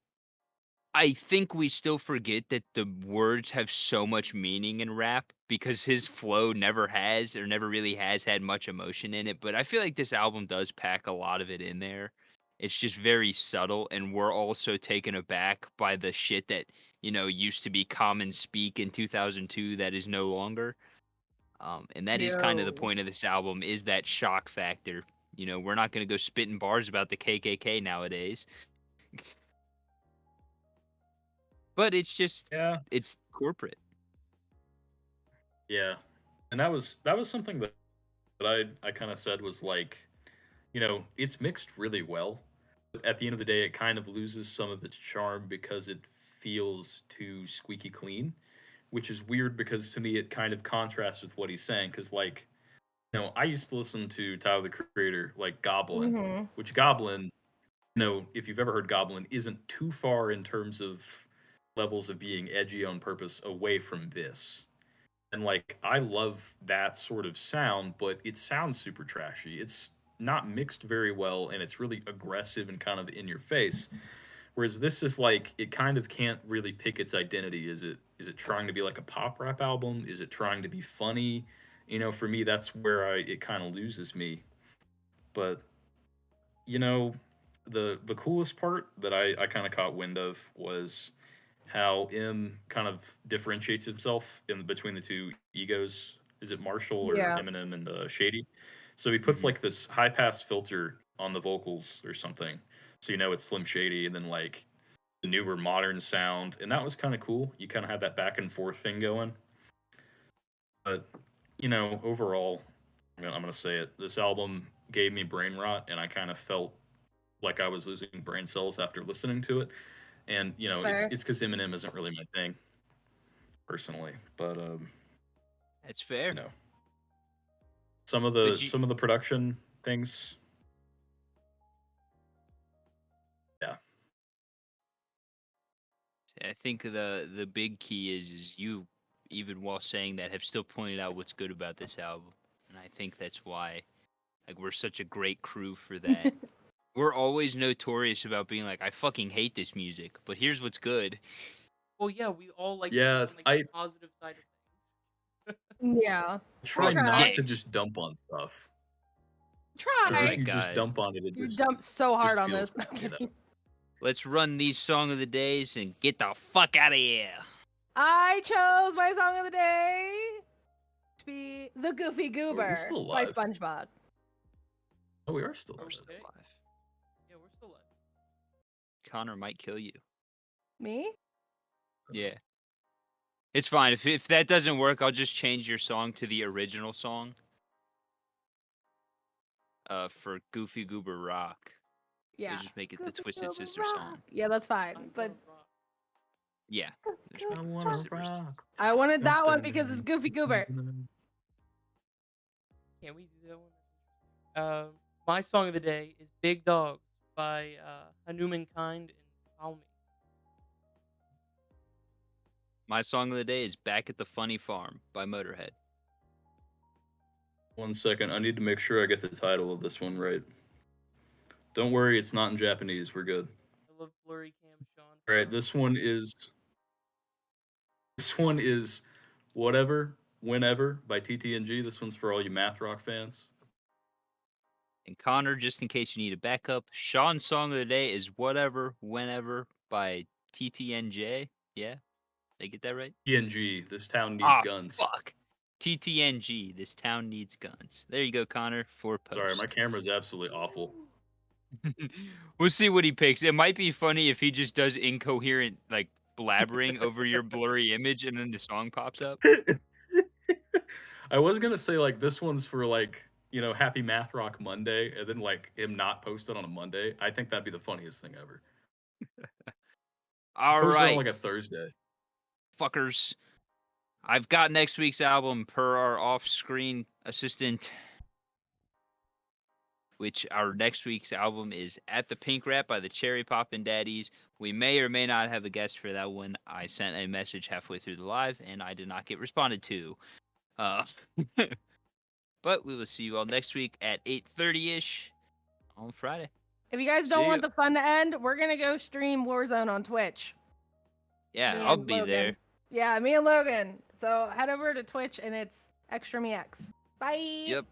I think we still forget that the words have so much meaning in rap because his flow never has or never really has had much emotion in it. But I feel like this album does pack a lot of it in there. It's just very subtle, and we're also taken aback by the shit that, used to be common speak in 2002 that is no longer. And that is kind of the Yo. point of this album is that shock factor. We're not going to go spitting bars about the KKK nowadays. But it's just, Yeah. it's corporate. Yeah. And that was something that I kind of said was like, it's mixed really well. But at the end of the day, it kind of loses some of its charm because it feels too squeaky clean, which is weird because to me it kind of contrasts with what he's saying. Because like, I used to listen to Tyler the Creator, like Goblin, Mm-hmm. which Goblin, if you've ever heard Goblin, isn't too far in terms of levels of being edgy on purpose away from this. And like I love that sort of sound, but it sounds super trashy. It's not mixed very well and it's really aggressive and kind of in your face. Whereas this is like it kind of can't really pick its identity. Is it trying to be like a pop rap album? Is it trying to be funny? For me that's where it kind of loses me. But the coolest part that I kind of caught wind of was how M kind of differentiates himself in between the two egos. Is it Marshall or Yeah. Eminem and Shady? So he puts Mhm. like this high pass filter on the vocals or something, so it's Slim Shady, and then like the newer modern sound, and that was kind of cool. You kind of have that back and forth thing going. But overall, I'm gonna say it. This album gave me brain rot, and I kind of felt like I was losing brain cells after listening to it. And Fair. it's because Eminem isn't really my thing personally, but That's fair. some of But the production things, yeah, I think the big key is you, even while saying that, have still pointed out what's good about this album. And I think that's why, like, we're such a great crew for that. We're always notorious about being like, I fucking hate this music, but here's what's good. Well, yeah, we all like yeah. the I positive side of things. Yeah. Try Try. not to Dicks. just dump on stuff. Because Try. if Alright, you just guys. dump on it, it You just dumped so hard on feels this. No, I'm bad, you know? kidding. Let's run these song of the days and get the fuck out of here. I chose my song of the day to be "The Goofy Goober" still by alive? SpongeBob. Oh, we are still We're alive. still alive. Yeah, we're still alive. Connor might kill you. Me? Yeah. It's fine. If that doesn't work, I'll just change your song to the original song. For Goofy Goober Rock. Yeah. We'll just make it the Goofy Twisted Goober Sister rock. song. Yeah, that's I fine. But wanna rock. Yeah. Just Goof, make I it the wanna Twisted Sister. rock. I wanted that one because it's Goofy Goober. Can we do that one? My song of the day is "Big Dogs" by Hanuman Kind and Palmy. My song of the day is Back at the Funny Farm by Motorhead. 1 second. I need to make sure I get the title of this one right. Don't worry, it's not in Japanese. We're good. I love blurry cam Sean. All right, this one is Whatever, Whenever by TTNG. This one's for all you math rock fans. And Connor, just in case you need a backup, Sean's song of the day is Whatever, Whenever by TTNJ. Yeah? Did I get that right? TNG, this town needs guns. Fuck. TTNG, this town needs guns. There you go, Connor, for post. Sorry, my camera's absolutely awful. We'll see what he picks. It might be funny if he just does incoherent, like, blabbering over your blurry image and then the song pops up. I was gonna say like this one's for like, you know, Happy Math Rock Monday, and then like him not posted on a Monday. I think that'd be the funniest thing ever. All Post it right, on like a Thursday. fuckers. I've got next week's album per our off-screen assistant, which our next week's album is At the Pink Rap by the Cherry Poppin' Daddies. We may or may not have a guest for that one. I sent a message halfway through the live, and I did not get responded to. But we will see you all next week at 8:30-ish on Friday. If you guys See don't ya. want the fun to end, we're gonna go stream Warzone on Twitch. Yeah, Me I'll and be Logan. there. Yeah, me and Logan. So head over to Twitch and it's Extra Me X. Bye. Yep.